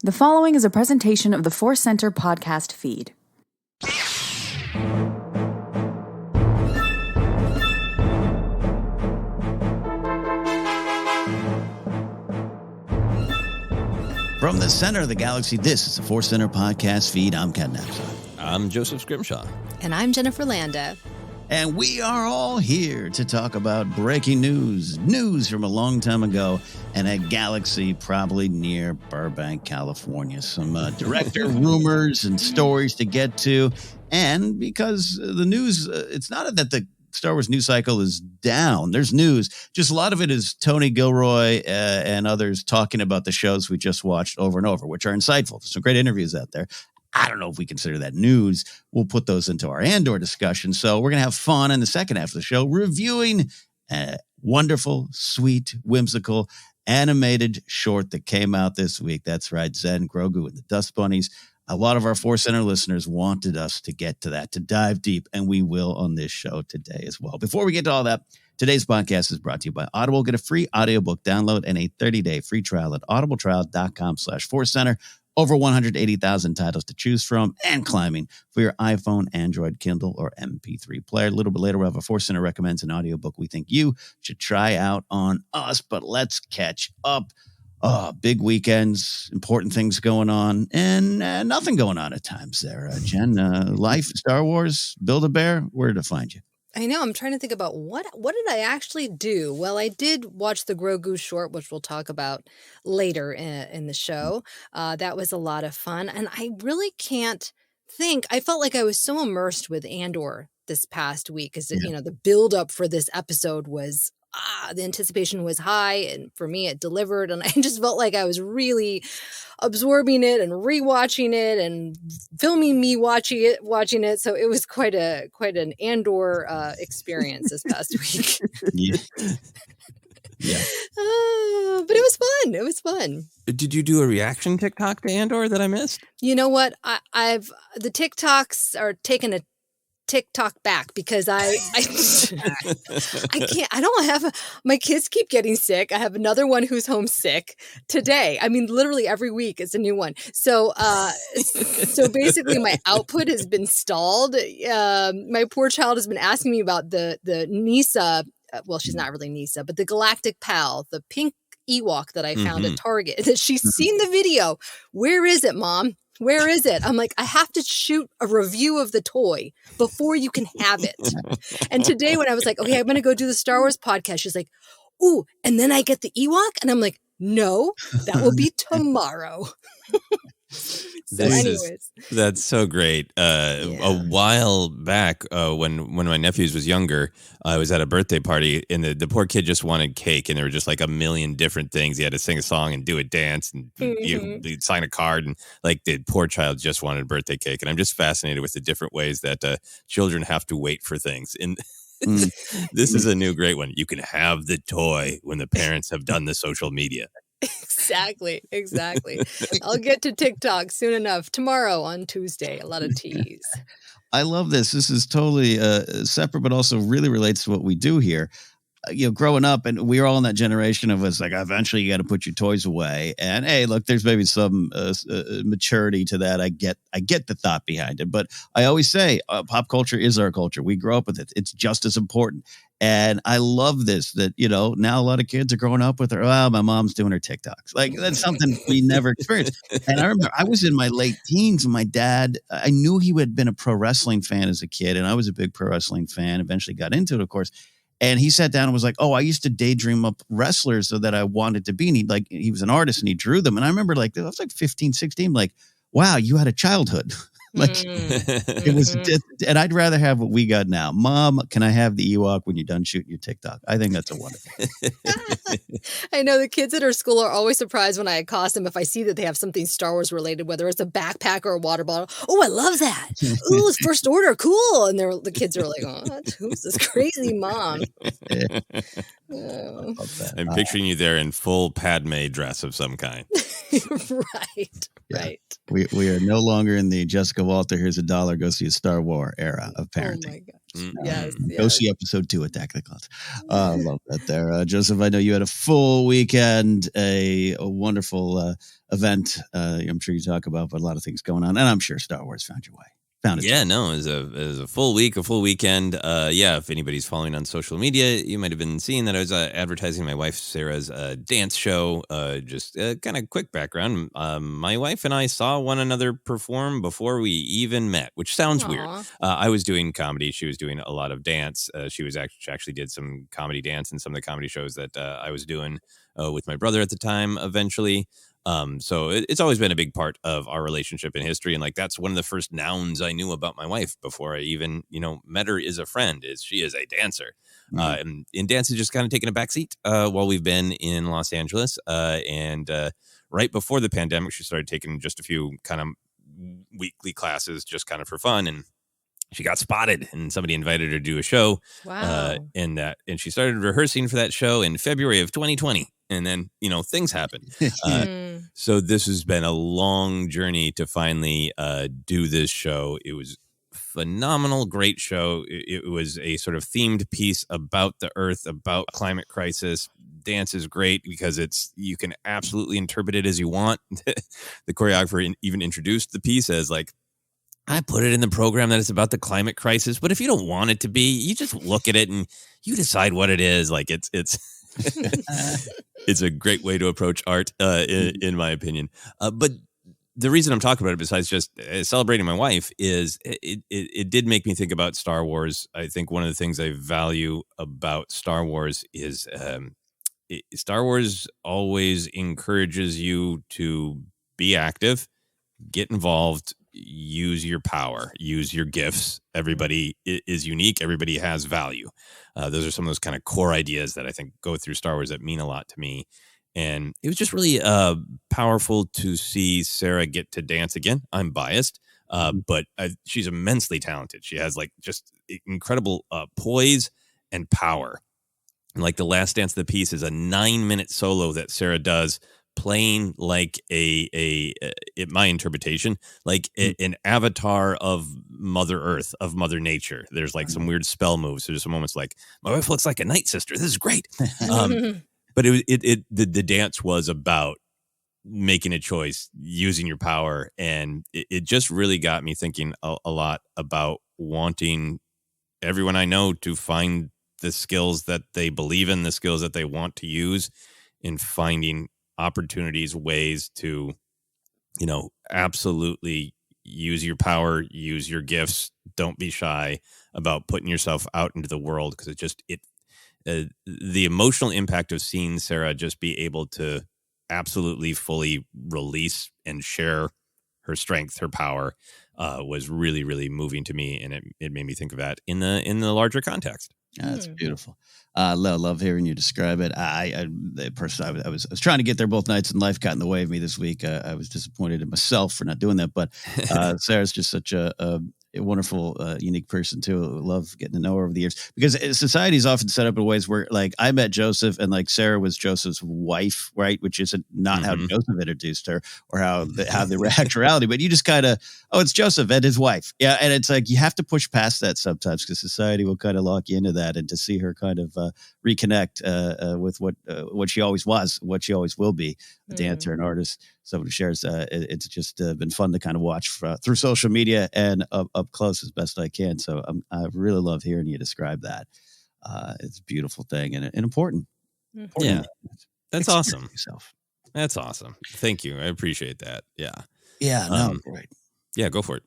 The following is a presentation of the ForceCenter podcast feed. From the center of the galaxy, this is the ForceCenter podcast feed. I'm Ken Napzok. I'm Joseph Scrimshaw. And I'm Jennifer Landa. And we are all here to talk about breaking news from a long time ago, and a galaxy probably near Burbank, California. Some director rumors and stories to get to. And because the news, it's not that the Star Wars news cycle is down. There's news. Just a lot of it is Tony Gilroy and others talking about the shows we just watched over and over, which are insightful. There's some great interviews out there. I don't know if we consider that news. We'll put those into our Andor discussion. So we're going to have fun in the second half of the show reviewing a wonderful, sweet, whimsical, animated short that came out this week. That's right, Zen, Grogu, and the Dust Bunnies. A lot of our ForceCenter listeners wanted us to get to that, to dive deep, and we will on this show today as well. Before we get to all that, today's podcast is brought to you by Audible. Get a free audiobook download and a 30-day free trial at audibletrial.com/ForceCenter. Over 180,000 titles to choose from and climbing for your iPhone, Android, Kindle, or MP3 player. A little bit later, we'll have a ForceCenter recommends an audiobook we think you should try out on us. But let's catch up. Big weekends, important things going on, and nothing going on at times there. Jen, life, Star Wars, Build-A-Bear, where to find you? I know. I'm trying to think about what did I actually do? Well, I did watch the Grogu short, which we'll talk about later in the show. That was a lot of fun. And I really can't think. I felt like I was so immersed with Andor this past week because, the build up for this episode was the anticipation was high, and for me it delivered, and I just felt like I was really absorbing it and rewatching it and filming me watching it. So it was quite an Andor experience this past week. Yeah. But it was fun. Did you do a reaction TikTok to Andor that I missed? You know what? The TikToks are taking a TikTok back because I can't. I don't have my kids keep getting sick. I have another one who's homesick today. I mean, literally every week it's a new one. So basically my output has been stalled. My poor child has been asking me about the Nisa. Well, she's not really Nisa, but the Galactic Pal, the pink Ewok that I found at Target. That she's seen the video. Where is it, Mom? Where is it? I'm like, I have to shoot a review of the toy before you can have it. And today when I was like, okay, I'm going to go do the Star Wars podcast, she's like, ooh, and then I get the Ewok? And I'm like, no, that will be tomorrow. That's so great. A while back, when my nephews was younger, I was at a birthday party, and the poor kid just wanted cake, and there were just like a million different things. He had to sing a song and do a dance, and you'd sign a card, and like the poor child just wanted birthday cake. And I'm just fascinated with the different ways that children have to wait for things. And this is a new great one. You can have the toy when the parents have done the social media. Exactly. I'll get to TikTok soon enough. Tomorrow on Tuesday. A lot of teas. I love this. This is totally separate, but also really relates to what we do here. Growing up, and we were all in that generation of us, like, eventually you got to put your toys away. And hey, look, there's maybe some maturity to that. I get the thought behind it, but I always say pop culture is our culture. We grow up with it. It's just as important. And I love this, that, now a lot of kids are growing up with my mom's doing her TikToks. Like, that's something we never experienced. And I remember I was in my late teens, and my dad, I knew he had been a pro wrestling fan as a kid, and I was a big pro wrestling fan, eventually got into it, of course. And he sat down and was like, I used to daydream up wrestlers so that I wanted to be. And he was an artist, and he drew them. And I remember, I was like 15, 16, like, wow, you had a childhood. It was, and I'd rather have what we got now. Mom, can I have the Ewok when you're done shooting your TikTok? I think that's a wonderful thing. I know the kids at our school are always surprised when I accost them if I see that they have something Star Wars related, whether it's a backpack or a water bottle. Oh, I love that. Ooh, it's First Order. Cool. And the kids are like, who's this crazy mom? I'm picturing you there in full Padme dress of some kind. Right. We are no longer in the Jessica Walter, here's $1. Go see a Star Wars era of Oh parenting. my gosh. Mm-hmm. Yes. Go see episode 2 Attack the Clones. I love that there. Joseph, I know you had a full weekend, a wonderful event. I'm sure you talk about, but a lot of things going on. And I'm sure Star Wars found your way. Yeah, no, it was a full week, a full weekend. If anybody's following on social media, you might have been seeing that I was advertising my wife Sarah's dance show. Just kind of quick background. My wife and I saw one another perform before we even met, which sounds weird. I was doing comedy. She was doing a lot of dance. She was actually did some comedy dance in some of the comedy shows that I was doing with my brother at the time, eventually. So it's always been a big part of our relationship and history. And like, that's one of the first nouns I knew about my wife before I even, met her as a friend, is she is a dancer. And dance has just kind of taken a backseat while we've been in Los Angeles. And right before the pandemic, she started taking just a few kind of weekly classes just kind of for fun. And she got spotted and somebody invited her to do a show. Wow. And she started rehearsing for that show in February of 2020. And then, things happened. So this has been a long journey to finally do this show. It was phenomenal, great show. It was a sort of themed piece about the earth, about climate crisis. Dance is great because you can absolutely interpret it as you want. The choreographer even introduced the piece as like, I put it in the program that it's about the climate crisis, but if you don't want it to be, you just look at it and you decide what it is. Like it's it's a great way to approach art, in my opinion. But the reason I'm talking about it, besides just celebrating my wife, is it did make me think about Star Wars. I think one of the things I value about Star Wars is Star Wars always encourages you to be active, get involved, use your power, use your gifts. Everybody is unique. Everybody has value. Those are some of those kind of core ideas that I think go through Star Wars that mean a lot to me. And it was just really powerful to see Sarah get to dance again. I'm biased, but she's immensely talented. She has like just incredible poise and power. And like the last dance of the piece is a 9-minute solo that Sarah does, playing like in my interpretation, like an avatar of Mother Earth, of Mother Nature. There's like some weird spell moves. There's some moments like, my wife looks like a night sister. This is great. But the dance was about making a choice, using your power. And it just really got me thinking a lot about wanting everyone I know to find the skills that they believe in, the skills that they want to use, in finding opportunities, ways to, absolutely use your power, use your gifts. Don't be shy about putting yourself out into the world, because the emotional impact of seeing Sarah just be able to absolutely fully release and share her strength, her power, was really, really moving to me, and it made me think of that in the larger context. That's beautiful. Love hearing you describe it. I was trying to get there both nights, and life got in the way of me this week. I was disappointed in myself for not doing that, but Sarah's just such a wonderful, unique person too. Love getting to know her over the years, because society is often set up in ways where, like, I met Joseph and like Sarah was Joseph's wife, right? Which isn't not how Joseph introduced her or how they actuality, but you just kind of, it's Joseph and his wife. Yeah. And it's like, you have to push past that sometimes, because society will kind of lock you into that, and to see her kind of reconnect with what she always was, what she always will be, a dancer, an artist, someone who shares. It's just been fun to kind of watch through social media and up close as best I can. So I really love hearing you describe that. It's a beautiful thing and important. Yeah, that's awesome. Yourself. That's awesome. Thank you. I appreciate that. Yeah. Yeah. No. Great. Yeah. Go for it.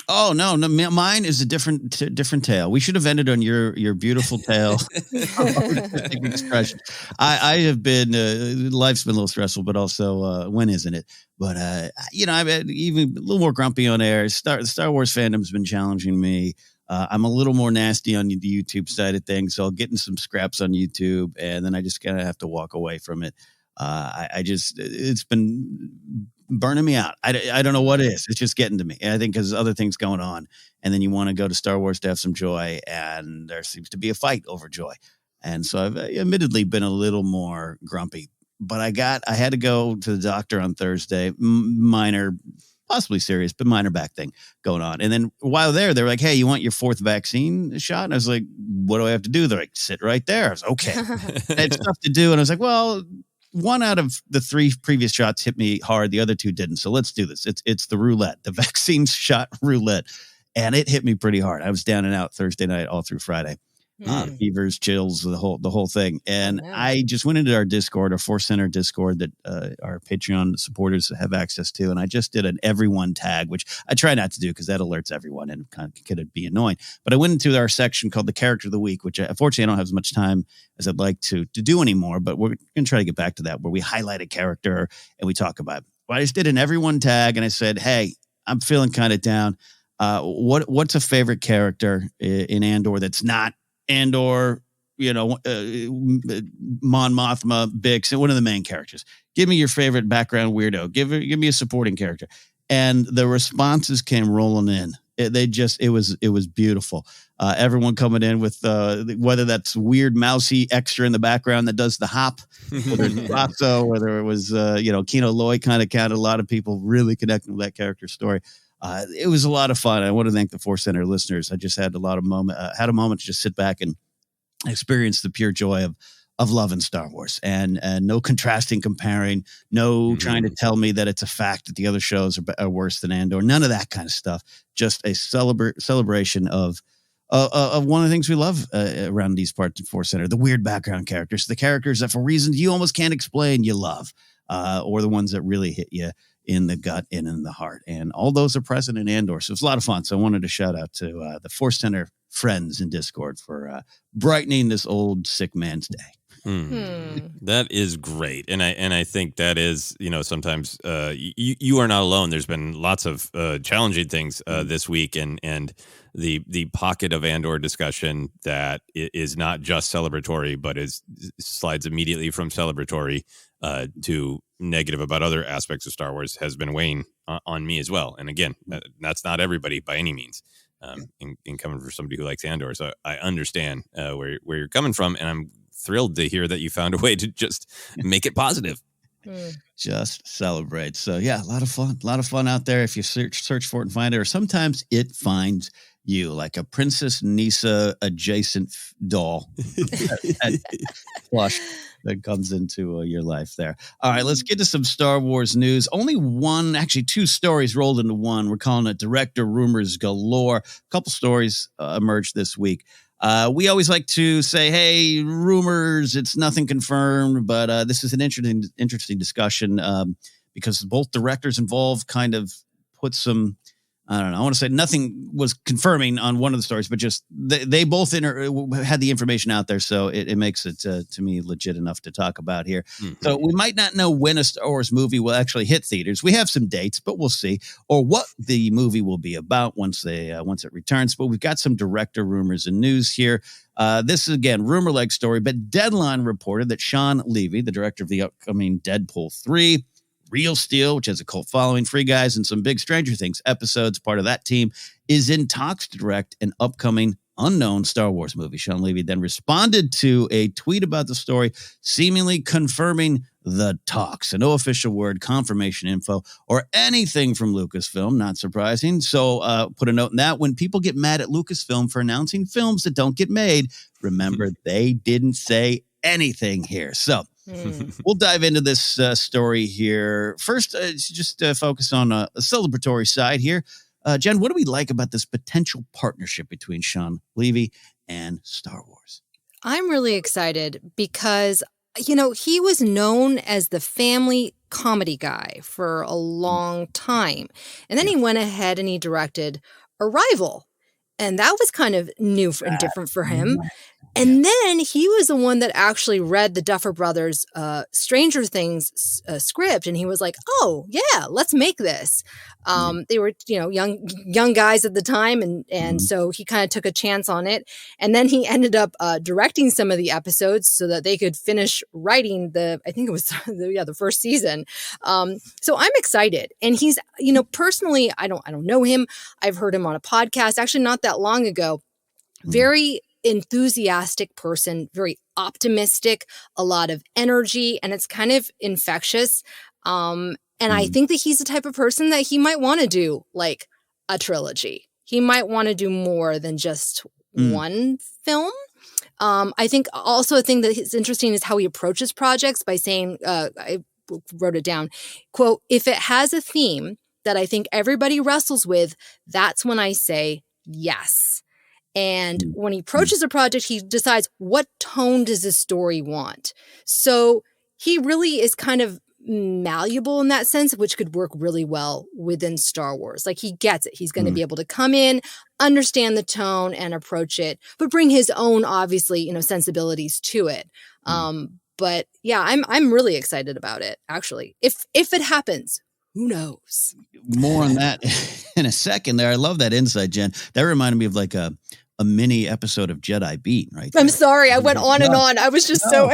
Oh no, mine is a different tale. We should have ended on your beautiful tale. Expression. I have been life's been a little stressful, but also when isn't it? But I've been even a little more grumpy on air. The Star Wars fandom's been challenging me. I'm a little more nasty on the YouTube side of things, so I'll get in some scraps on YouTube, and then I just kind of have to walk away from it. It's been burning me out. I don't know what it is. It's just getting to me. And I think because other things going on, and then you want to go to Star Wars to have some joy, and there seems to be a fight over joy. And so I've admittedly been a little more grumpy, but I had to go to the doctor on Thursday, minor possibly serious, but minor back thing going on. And then while there, they're like, hey, you want your 4th vaccine shot? And I was like, what do I have to do? They're like, sit right there. I was okay. I had stuff to do. And I was like, well, 1 out of the 3 previous shots hit me hard. The other 2 didn't. So let's do this. It's the roulette, the vaccine shot roulette. And it hit me pretty hard. I was down and out Thursday night all through Friday. Fevers, chills, the whole thing. And I just went into our Discord, our ForceCenter Discord that our Patreon supporters have access to. And I just did an everyone tag, which I try not to do because that alerts everyone and kind of could be annoying. But I went into our section called the Character of the Week, which unfortunately I don't have as much time as I'd like to do anymore. But we're going to try to get back to that, where we highlight a character and we talk about it. Well, I just did an everyone tag and I said, hey, I'm feeling kind of down. What's a favorite character in Andor that's not Andor, Mon Mothma, Bix, and one of the main characters? Give me your favorite background weirdo. Give me a supporting character. And the responses came rolling in. It was beautiful. Everyone coming in with whether that's weird mousy extra in the background that does the hop, whether it's Ratso, whether it was Kino Loy kind of counted. A lot of people really connecting with that character story. It was a lot of fun. I want to thank the ForceCenter listeners. I just had a moment to just sit back and experience the pure joy of love in Star Wars, and no contrasting, comparing, no trying to tell me that it's a fact that the other shows are worse than Andor. None of that kind of stuff. Just a celebration of one of the things we love around these parts of ForceCenter, the weird background characters, the characters that for reasons you almost can't explain you love, or the ones that really hit you in the gut and in the heart. And all those are present in Andor. So it's a lot of fun. So I wanted to shout out to the ForceCenter friends in Discord for brightening this old sick man's day. That is great. And I think that is, sometimes you are not alone. There's been lots of challenging things this week, and the pocket of Andor discussion that is not just celebratory, but slides immediately from celebratory to negative about other aspects of Star Wars has been weighing on me as well. And again, that's not everybody by any means. In coming from somebody who likes Andor, so I understand where you're coming from, and I'm thrilled to hear that you found a way to just make it positive. Just celebrate. So yeah, a lot of fun out there. If you search for it and find it, or sometimes it finds you, like a Princess Nisa adjacent doll plush that comes into your life there. All right, let's get to some Star Wars news. Only two stories rolled into one. We're calling it Director Rumors Galore. A couple stories emerged this week. We always like to say, hey, rumors, it's nothing confirmed, but this is an interesting discussion because both directors involved kind of put some, I don't know, I want to say nothing was confirming on one of the stories, but just they both had the information out there, so it makes it, to me, legit enough to talk about here. So we might not know when a Star Wars movie will actually hit theaters. We have some dates, but we'll see, or what the movie will be about once it returns. But we've got some director rumors and news here. This is, again, rumor-like story, but Deadline reported that Sean Levy, the director of the upcoming Deadpool 3, Real Steel, which has a cult following, Free Guys, and some big Stranger Things episodes, part of that team, is in talks to direct an upcoming unknown Star Wars movie. Sean Levy then responded to a tweet about the story, seemingly confirming the talks. So no official word, confirmation info, or anything from Lucasfilm, not surprising. So put a note in that. When people get mad at Lucasfilm for announcing films that don't get made, remember they didn't say anything here. So we'll dive into this story here. First, just focus on a celebratory side here. Jen, what do we like about this potential partnership between Sean Levy and Star Wars? I'm really excited because, he was known as the family comedy guy for a long time. And then he went ahead and he directed Arrival. And that was kind of new and different for him. And then he was the one that actually read the Duffer Brothers' Stranger Things script, and he was like, "Oh yeah, let's make this." They were, young guys at the time, and so he kind of took a chance on it. And then he ended up directing some of the episodes so that they could finish writing I think it was the first season. So I'm excited, and he's, personally, I don't know him. I've heard him on a podcast actually not that long ago. Very enthusiastic person, very optimistic, a lot of energy, and it's kind of infectious. And I think that he's the type of person that he might want to do like a trilogy. He might want to do more than just one film. I think also a thing that is interesting is how he approaches projects by saying, I wrote it down, quote, "If it has a theme that I think everybody wrestles with, that's when I say yes." And when he approaches a project, he decides what tone does this story want. So he really is kind of malleable in that sense, which could work really well within Star Wars. Like he gets it. He's going to be able to come in, understand the tone and approach it, but bring his own, obviously, sensibilities to it. But yeah, I'm really excited about it, actually. If it happens, who knows? More on that in a second there. I love that insight, Jen. That reminded me of like a mini episode of Jedi Beat, right there. I'm sorry. I went on and on. I was just so...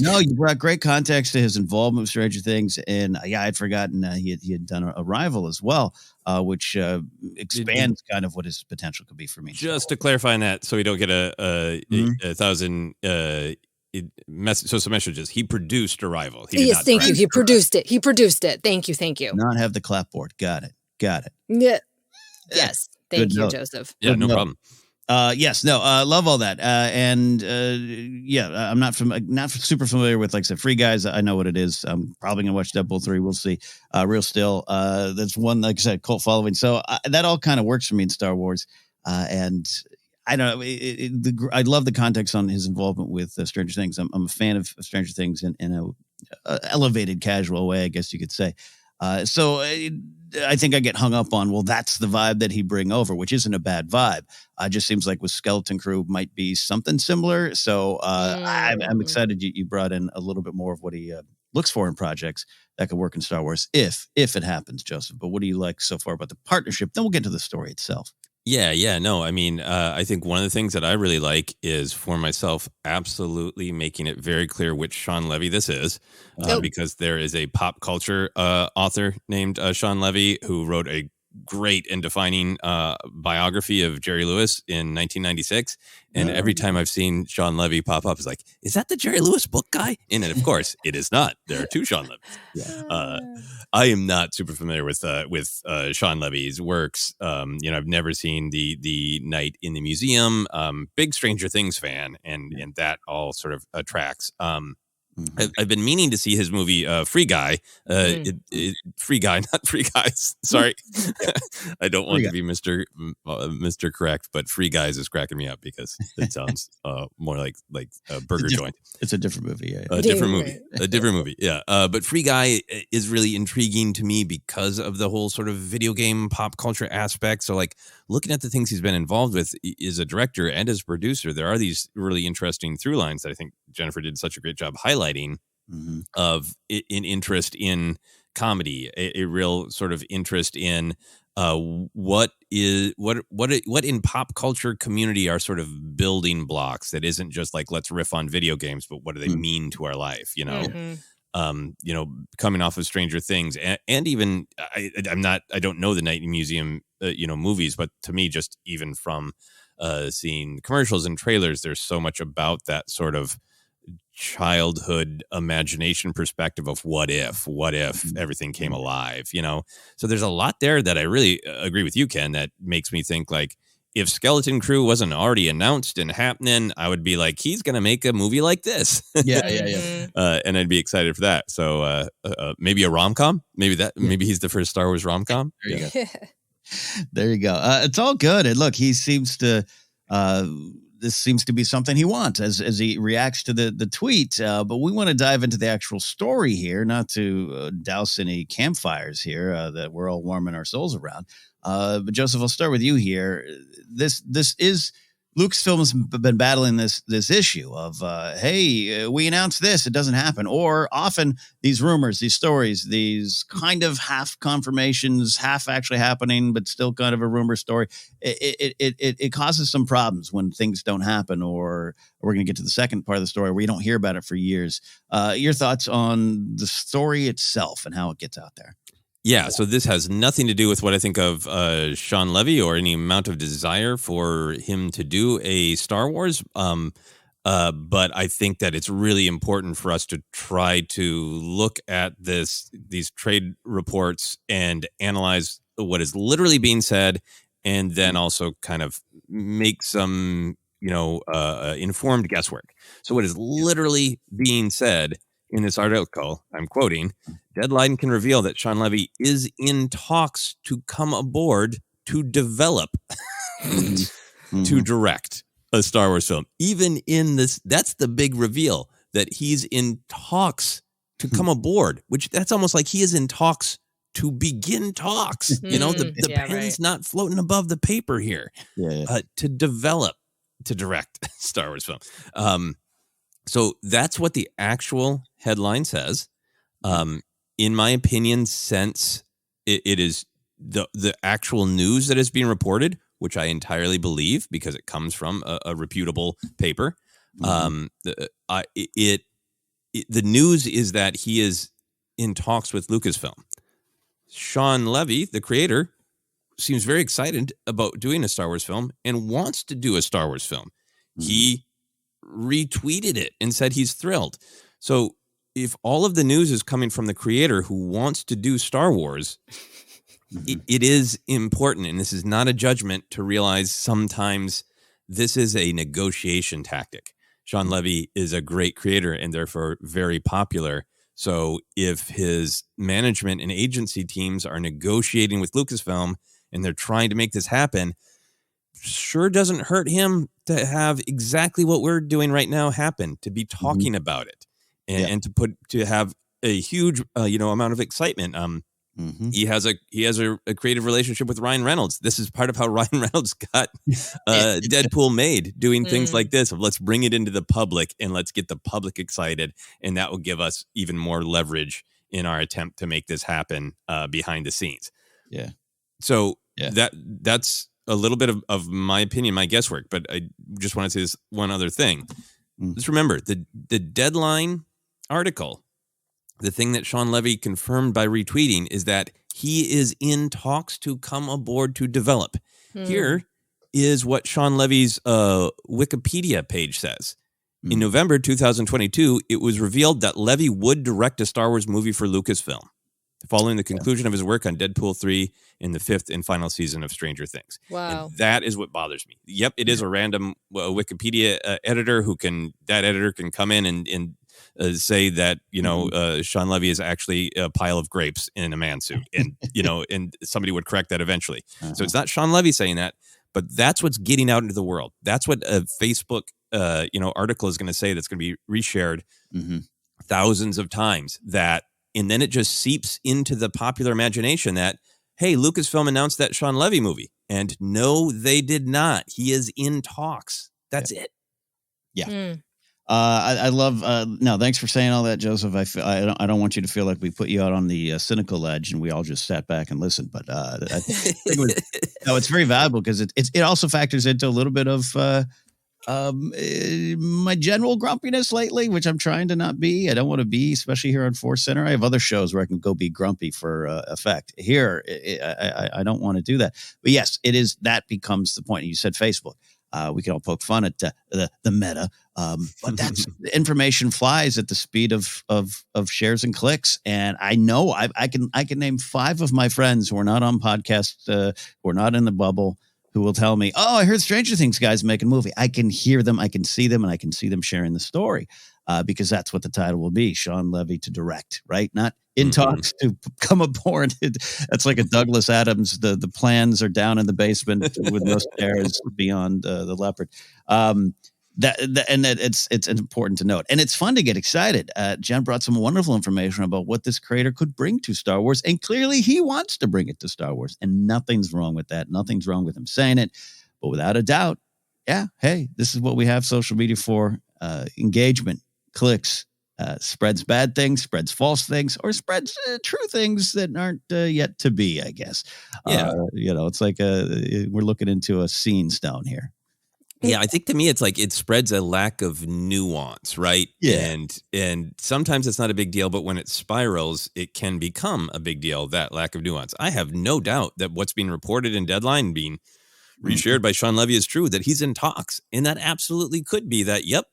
No, you brought great context to his involvement with Stranger Things. And yeah, I'd forgotten he had done Arrival as well, which expands kind of what his potential could be for me. Just to clarify on that, so we don't get a thousand social messages. He produced Arrival. Yes, thank you. He produced it. Thank you. Not have the clapboard. Got it. Yeah. Yes. Thank you, Joseph. Yeah, no problem. Love all that. I'm not super familiar with, like I said, Free Guys. I know what it is. I'm probably going to watch Deadpool 3. We'll see. Real Still. That's one, like I said, cult following. So that all kind of works for me in Star Wars. And I don't know. I love the context on his involvement with Stranger Things. I'm a fan of Stranger Things in a elevated, casual way, I guess you could say. So I think I get hung up on, well, that's the vibe that he bring over, which isn't a bad vibe. Just seems like with Skeleton Crew might be something similar. So I'm excited you brought in a little bit more of what he looks for in projects that could work in Star Wars if it happens, Joseph. But what do you like so far about the partnership? Then we'll get to the story itself. No, I mean, I think one of the things that I really like is for myself, absolutely making it very clear which Sean Levy this is, because there is a pop culture author named Sean Levy who wrote a great and defining biography of Jerry Lewis in 1996. And every time I've seen Sean Levy pop up, it's like, is that the Jerry Lewis book guy? And of course, it is not. There are two Sean Levys. I am not super familiar with Sean Levy's works. I've never seen the Night in the Museum. Big Stranger Things fan, and that all sort of attracts. I've been meaning to see his movie Free Guy. Free Guy, not Free Guys. Sorry. I don't want to be Mr. Correct, but Free Guys is cracking me up because it sounds more like a burger joint. It's a different movie. Yeah. A different movie. Yeah. But Free Guy is really intriguing to me because of the whole sort of video game pop culture aspect. So like looking at the things he's been involved with as a director and as a producer, there are these really interesting through lines that I think Jennifer did such a great job highlighting of an interest in comedy, a real sort of interest in what in pop culture community are sort of building blocks that isn't just like, let's riff on video games, but what do they mean to our life? Coming off of Stranger Things and even I don't know the Night Museum, movies, but to me, just even from seeing commercials and trailers, there's so much about that sort of childhood imagination perspective of what if everything came alive, so there's a lot there that I really agree with you, Ken, that makes me think like if Skeleton Crew wasn't already announced and happening, I would be like, he's gonna make a movie like this. And I'd be excited for that. So maybe a rom-com, maybe he's the first Star Wars rom-com. There you go. It's all good. And look, he seems to this seems to be something he wants as he reacts to the tweet. But we want to dive into the actual story here, not to douse any campfires here that we're all warming our souls around. But Joseph, I'll start with you here. This is Lucasfilm's been battling this issue of, hey, we announced this, it doesn't happen. Or often these rumors, these stories, these kind of half confirmations, half actually happening, but still kind of a rumor story. It causes some problems when things don't happen, or we're going to get to the second part of the story where you don't hear about it for years. Your thoughts on the story itself and how it gets out there? Yeah, so this has nothing to do with what I think of Sean Levy or any amount of desire for him to do a Star Wars. But I think that it's really important for us to try to look at these trade reports and analyze what is literally being said, and then also kind of make some, informed guesswork. So what is literally being said in this article, I'm quoting, Deadline can reveal that Sean Levy is in talks to come aboard to develop, to direct a Star Wars film. Even in this, that's the big reveal, that he's in talks to come aboard, which that's almost like he is in talks to begin talks. The pen's not floating above the paper here. To develop, to direct a Star Wars film. So that's what the actual headline says. In my opinion, since it is the actual news that is being reported, which I entirely believe because it comes from a reputable paper. The news is that he is in talks with Lucasfilm. Sean Levy, the creator, seems very excited about doing a Star Wars film and wants to do a Star Wars film. He retweeted it and said he's thrilled. So if all of the news is coming from the creator who wants to do Star Wars, it is important, and this is not a judgment, to realize sometimes this is a negotiation tactic. Sean Levy is a great creator and therefore very popular. So if his management and agency teams are negotiating with Lucasfilm and they're trying to make this happen, sure doesn't hurt him to have exactly what we're doing right now happen, to be talking about it and to have a huge amount of excitement. He has a creative relationship with Ryan Reynolds. This is part of how Ryan Reynolds got Deadpool made, doing things like this of let's bring it into the public and let's get the public excited, and that will give us even more leverage in our attempt to make this happen behind the scenes. That's a little bit of my opinion, my guesswork, but I just want to say this one other thing. Just remember the Deadline article. The thing that Sean Levy confirmed by retweeting is that he is in talks to come aboard to develop. Here is what Sean Levy's Wikipedia page says. In November 2022, it was revealed that Levy would direct a Star Wars movie for Lucasfilm, following the conclusion of his work on Deadpool 3 in the 5th and final season of Stranger Things. Wow. And that is what bothers me. Yep, it is a random Wikipedia editor that editor can come in and say that, Sean Levy is actually a pile of grapes in a man suit, and, and somebody would correct that eventually. So it's not Sean Levy saying that, but that's what's getting out into the world. That's what a Facebook, article is going to say, that's going to be reshared thousands of times, and then it just seeps into the popular imagination that, hey, Lucasfilm announced that Sean Levy movie. And no, they did not. He is in talks. That's it. Yeah. I love, no, thanks for saying all that, Joseph. I don't want you to feel like we put you out on the cynical edge and we all just sat back and listened. But I think it's very valuable because it also factors into a little bit of my general grumpiness lately, which I'm trying to not be. I don't want to be, especially here on ForceCenter. I have other shows where I can go be grumpy for effect. Here, I don't want to do that. But yes, that becomes the point. You said Facebook. We can all poke fun at the meta, but that's information flies at the speed of shares and clicks. And I know I can name 5 of my friends who are not on podcasts, who are not in the bubble, who will tell me, "Oh, I heard Stranger Things guys making a movie." I can hear them, I can see them, and I can see them sharing the story because that's what the title will be: Sean Levy to direct, right? Not in talks to come aboard. That's like a Douglas Adams. The plans are down in the basement with no stairs beyond the leopard. It's important to note, and it's fun to get excited. Jen brought some wonderful information about what this creator could bring to Star Wars, and clearly he wants to bring it to Star Wars, and nothing's wrong with that. Nothing's wrong with him saying it, but without a doubt, hey, this is what we have social media for: engagement, clicks. Spreads bad things, spreads false things, or spreads true things that aren't yet to be, I guess. It's like we're looking into a scene stone here. Yeah, I think to me, it's like it spreads a lack of nuance, right? Yeah. And sometimes it's not a big deal, but when it spirals, it can become a big deal, that lack of nuance. I have no doubt that what's being reported in Deadline, being reshared by Sean Levy, is true, that he's in talks. And that absolutely could be that, yep,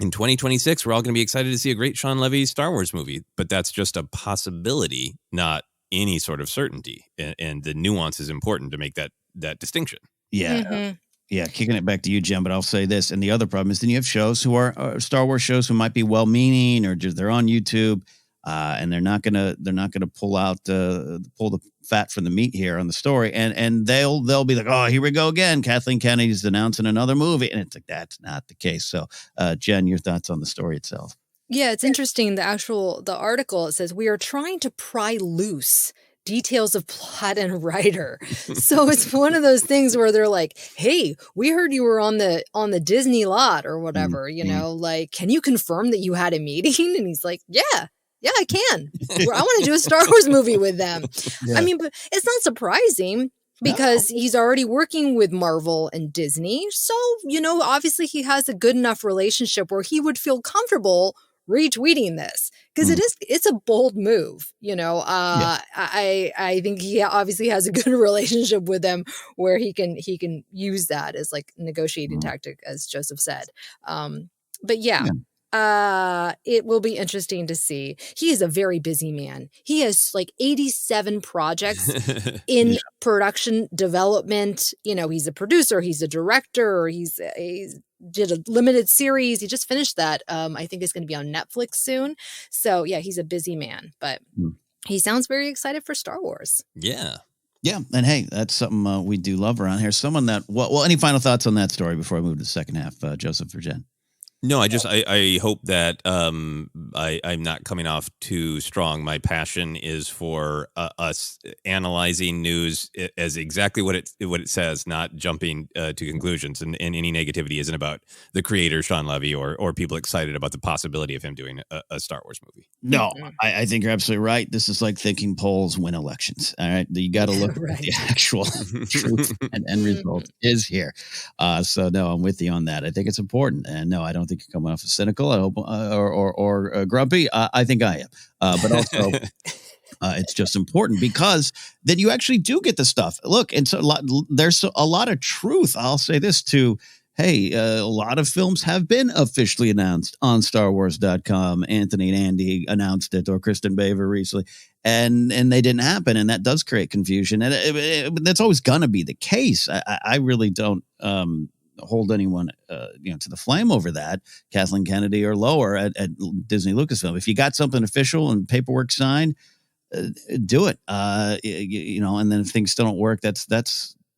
in 2026, we're all going to be excited to see a great Sean Levy Star Wars movie, but that's just a possibility, not any sort of certainty. And the nuance is important to make that distinction. Yeah. Mm-hmm. Yeah, kicking it back to you, Jen, but I'll say this. And the other problem is then you have shows who are Star Wars shows who might be well-meaning or just they're on YouTube, and they're not gonna pull the fat from the meat here on the story, and they'll be like, oh, here we go again. Kathleen Kennedy's announcing another movie, and it's like that's not the case. So, Jen, your thoughts on the story itself? Yeah, it's interesting. The article, it says, we are trying to pry loose details of plot and writer. So it's one of those things where they're like, hey, we heard you were on the Disney lot or whatever, like, can you confirm that you had a meeting? And he's like, yeah, I can. I want to do a Star Wars movie with them. Yeah. I mean, but it's not surprising because he's already working with Marvel and Disney. So, obviously he has a good enough relationship where he would feel comfortable retweeting this because it's a bold move. I think he obviously has a good relationship with them where he can use that as like negotiating tactic, as Joseph said. But yeah. It will be interesting to see. He is a very busy man. He has like 87 projects in production development. He's a producer, he's a director, he's did a limited series. He just finished that. I think it's going to be on Netflix soon. So yeah, he's a busy man, but he sounds very excited for Star Wars. Yeah. Yeah, and hey, that's something we do love around here. Someone that well, any final thoughts on that story before I move to the second half, Joseph or Jen? No, I hope that I'm not coming off too strong. My passion is for us analyzing news as exactly what it says, not jumping to conclusions. And any negativity isn't about the creator, Sean Levy, or people excited about the possibility of him doing a Star Wars movie. No, I think you're absolutely right. This is like thinking polls win elections. All right, you got to look at the actual truth and end result is here. So no, I'm with you on that. I think it's important, and no, I don't think you're coming off as cynical. I hope or grumpy. I think I am, but also. It's just important because then you actually do get the stuff. Look, and so there's a lot of truth. I'll say this too. Hey, a lot of films have been officially announced on StarWars.com. Anthony and Andy announced it, or Kristen Baver recently, and they didn't happen, and that does create confusion. And that's always going to be the case. I really don't hold anyone to the flame over that, Kathleen Kennedy or lower at Disney Lucasfilm. If you got something official and paperwork signed, do it. And then if things still don't work, that's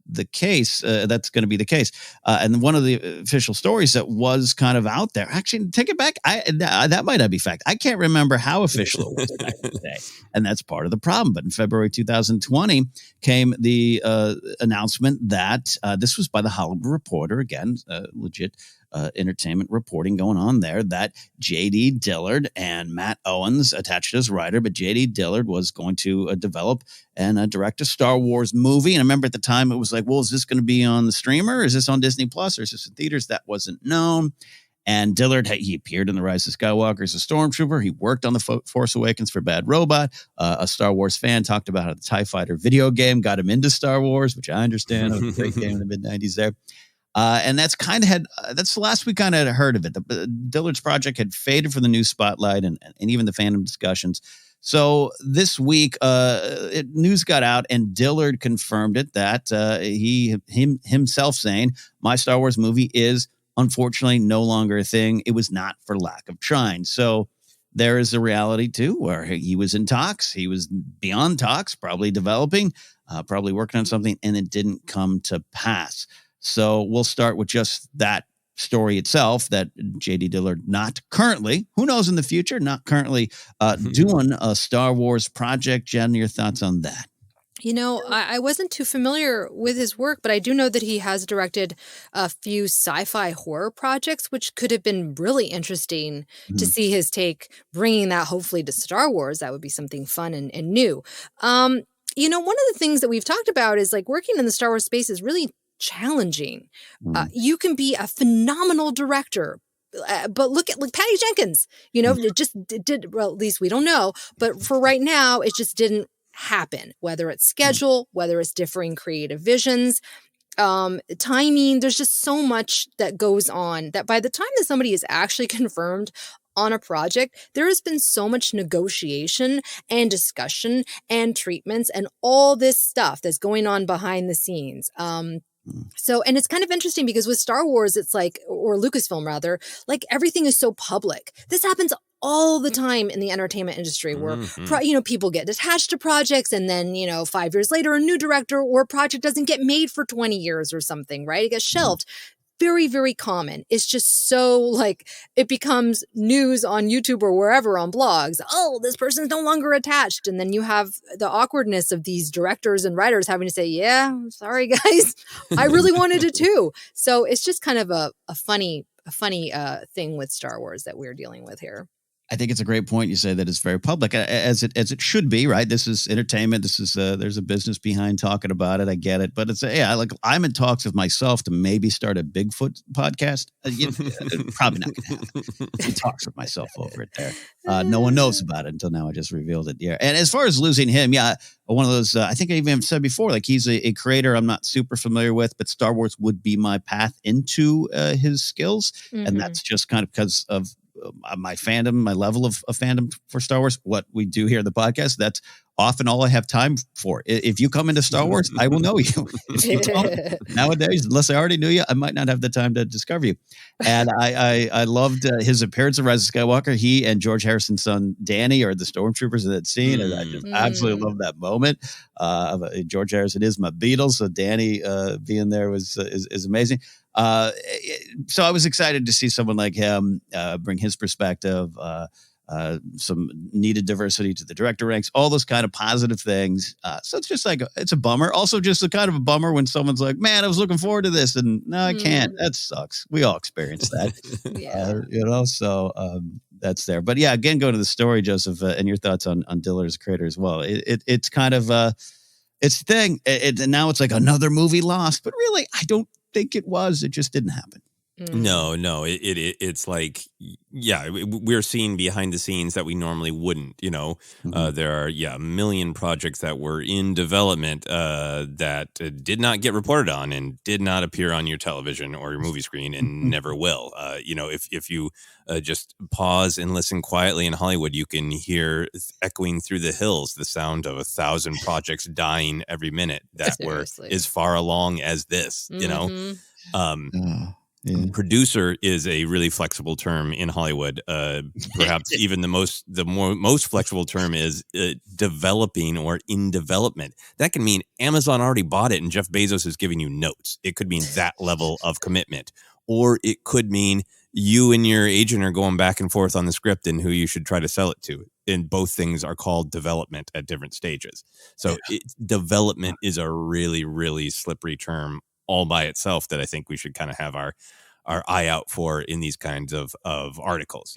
the case. That's going to be the case. And one of the official stories that was kind of out there, actually, take it back. That might not be fact. I can't remember how official it was back in the day, and that's part of the problem. But in February 2020 came the announcement that this was by the Hollywood Reporter, again, legit entertainment reporting going on there, that J.D. Dillard and Matt Owens attached as writer, but J.D. Dillard was going to develop and direct a Star Wars movie. And I remember at the time it was like, well, is this going to be on the streamer? Is this on Disney Plus? Or is this in theaters? That wasn't known. And Dillard, he appeared in The Rise of Skywalker as a stormtrooper. He worked on The Force Awakens for Bad Robot. A Star Wars fan talked about how the TIE Fighter video game got him into Star Wars, which I understand. It was a great game in the mid-90s there. And that's the last we kind of had heard of it. Dillard's project had faded from the news spotlight and even the fandom discussions. So this week, news got out, and Dillard confirmed it that himself saying, my Star Wars movie is unfortunately no longer a thing. It was not for lack of trying. So there is a reality too, where he was in talks. He was beyond talks, probably developing, probably working on something, and it didn't come to pass. So we'll start with just that story itself, that J.D. Dillard not currently, who knows in the future, not currently doing a Star Wars project. Jen, your thoughts on that? I wasn't too familiar with his work, but I do know that he has directed a few sci-fi horror projects, which could have been really interesting to see his take, bringing that hopefully to Star Wars. That would be something fun and new. One of the things that we've talked about is like working in the Star Wars space is really challenging. You can be a phenomenal director, but look at Patty Jenkins, it just did, well, at least we don't know, but for right now, it just didn't happen, whether it's schedule, whether it's differing creative visions. timing. There's just so much that goes on that by the time that somebody is actually confirmed on a project, there has been so much negotiation and discussion and treatments and all this stuff that's going on behind the scenes. So, and it's kind of interesting because with Star Wars, it's like, or Lucasfilm rather, like everything is so public. This happens all the time in the entertainment industry where, people get attached to projects and then, 5 years later, a new director or a project doesn't get made for 20 years or something, right? It gets shelved. Very, very common. It's just so like it becomes news on YouTube or wherever on blogs. Oh, this person's no longer attached. And then you have the awkwardness of these directors and writers having to say, yeah, sorry, guys. I really wanted it too. So it's just kind of a funny thing with Star Wars that we're dealing with here. I think it's a great point. You say that it's very public, as it should be, right? This is entertainment. This is there's a business behind talking about it. I get it, but it's I'm in talks with myself to maybe start a Bigfoot podcast. Probably not going to happen. In talks with myself over it there. No one knows about it until now. I just revealed it. Yeah, and as far as losing him, one of those. I think I even said before, like he's a creator I'm not super familiar with, but Star Wars would be my path into his skills, and that's just kind of because of my fandom, my level of fandom for Star Wars, what we do here in the podcast, that's often all I have time for. If you come into Star Wars, I will know you. If you don't, nowadays, unless I already knew you, I might not have the time to discover you. And I loved his appearance in Rise of Skywalker. He and George Harrison's son, Danny, are the stormtroopers in that scene. And I just absolutely love that moment. George Harrison is my Beatles. So Danny being there is amazing. So I was excited to see someone like him bring his perspective, some needed diversity to the director ranks, all those kind of positive things. So it's just like, it's a bummer. Also just a kind of a bummer when someone's like, man, I was looking forward to this. And no, I can't. That sucks. We all experience that, so that's there. But yeah, again, go to the story, Joseph, and your thoughts on Diller as a creator as well. It's kind of, it's the thing. And now it's like another movie lost, but really, I don't think it was. It just didn't happen. No, it's like, we're seeing behind the scenes that we normally wouldn't, there are, a million projects that were in development that did not get reported on and did not appear on your television or your movie screen and never will. If you just pause and listen quietly in Hollywood, you can hear echoing through the hills the sound of 1,000 projects dying every minute that were as far along as this, Producer is a really flexible term in Hollywood. Perhaps even the most flexible term is developing or in development. That can mean Amazon already bought it and Jeff Bezos is giving you notes. It could mean that level of commitment, or it could mean you and your agent are going back and forth on the script and who you should try to sell it to. And both things are called development at different stages. So development is a really, really slippery term all by itself that I think we should kind of have our eye out for in these kinds of articles,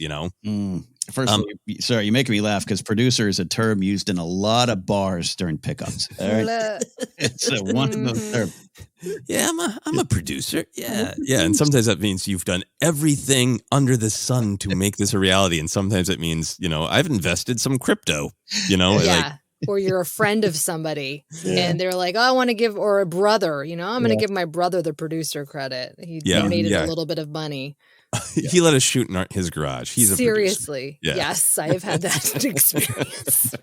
First of all, sorry, you're making me laugh because producer is a term used in a lot of bars during pickups. All right? It's a wonderful term. Yeah, I'm a producer. Yeah. And sometimes that means you've done everything under the sun to make this a reality. And sometimes it means, I've invested some crypto, or you're a friend of somebody and they're like, oh, I want to give, or a brother, I'm going to give my brother the producer credit. He donated a little bit of money. He let us shoot in his garage. He's seriously. Yes, I have had that experience.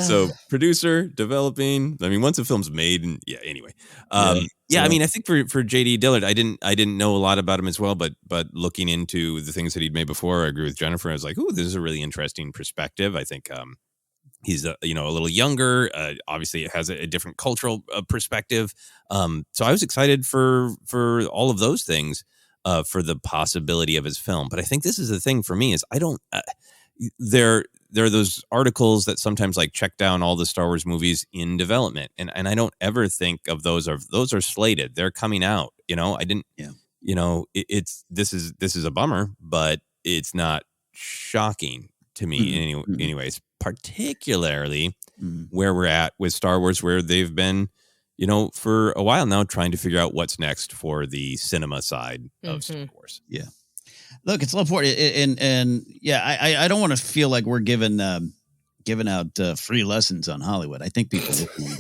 So producer, developing. I mean, once a film's made, and anyway. I mean, I think for J.D. Dillard, I didn't know a lot about him as well, but looking into the things that he'd made before, I agree with Jennifer. I was like, oh, this is a really interesting perspective. I think he's a little younger. Obviously, it has a different cultural perspective. So I was excited for all of those things, for the possibility of his film. But I think this is the thing for me is I don't. There are those articles that sometimes like check down all the Star Wars movies in development, and I don't ever think of those are slated. They're coming out. I didn't. Yeah. This is a bummer, but it's not shocking to me anyways, particularly where we're at with Star Wars, where they've been, for a while now trying to figure out what's next for the cinema side of Star Wars. Yeah. Look, it's a little important. And I don't want to feel like we're giving giving out free lessons on Hollywood. I think people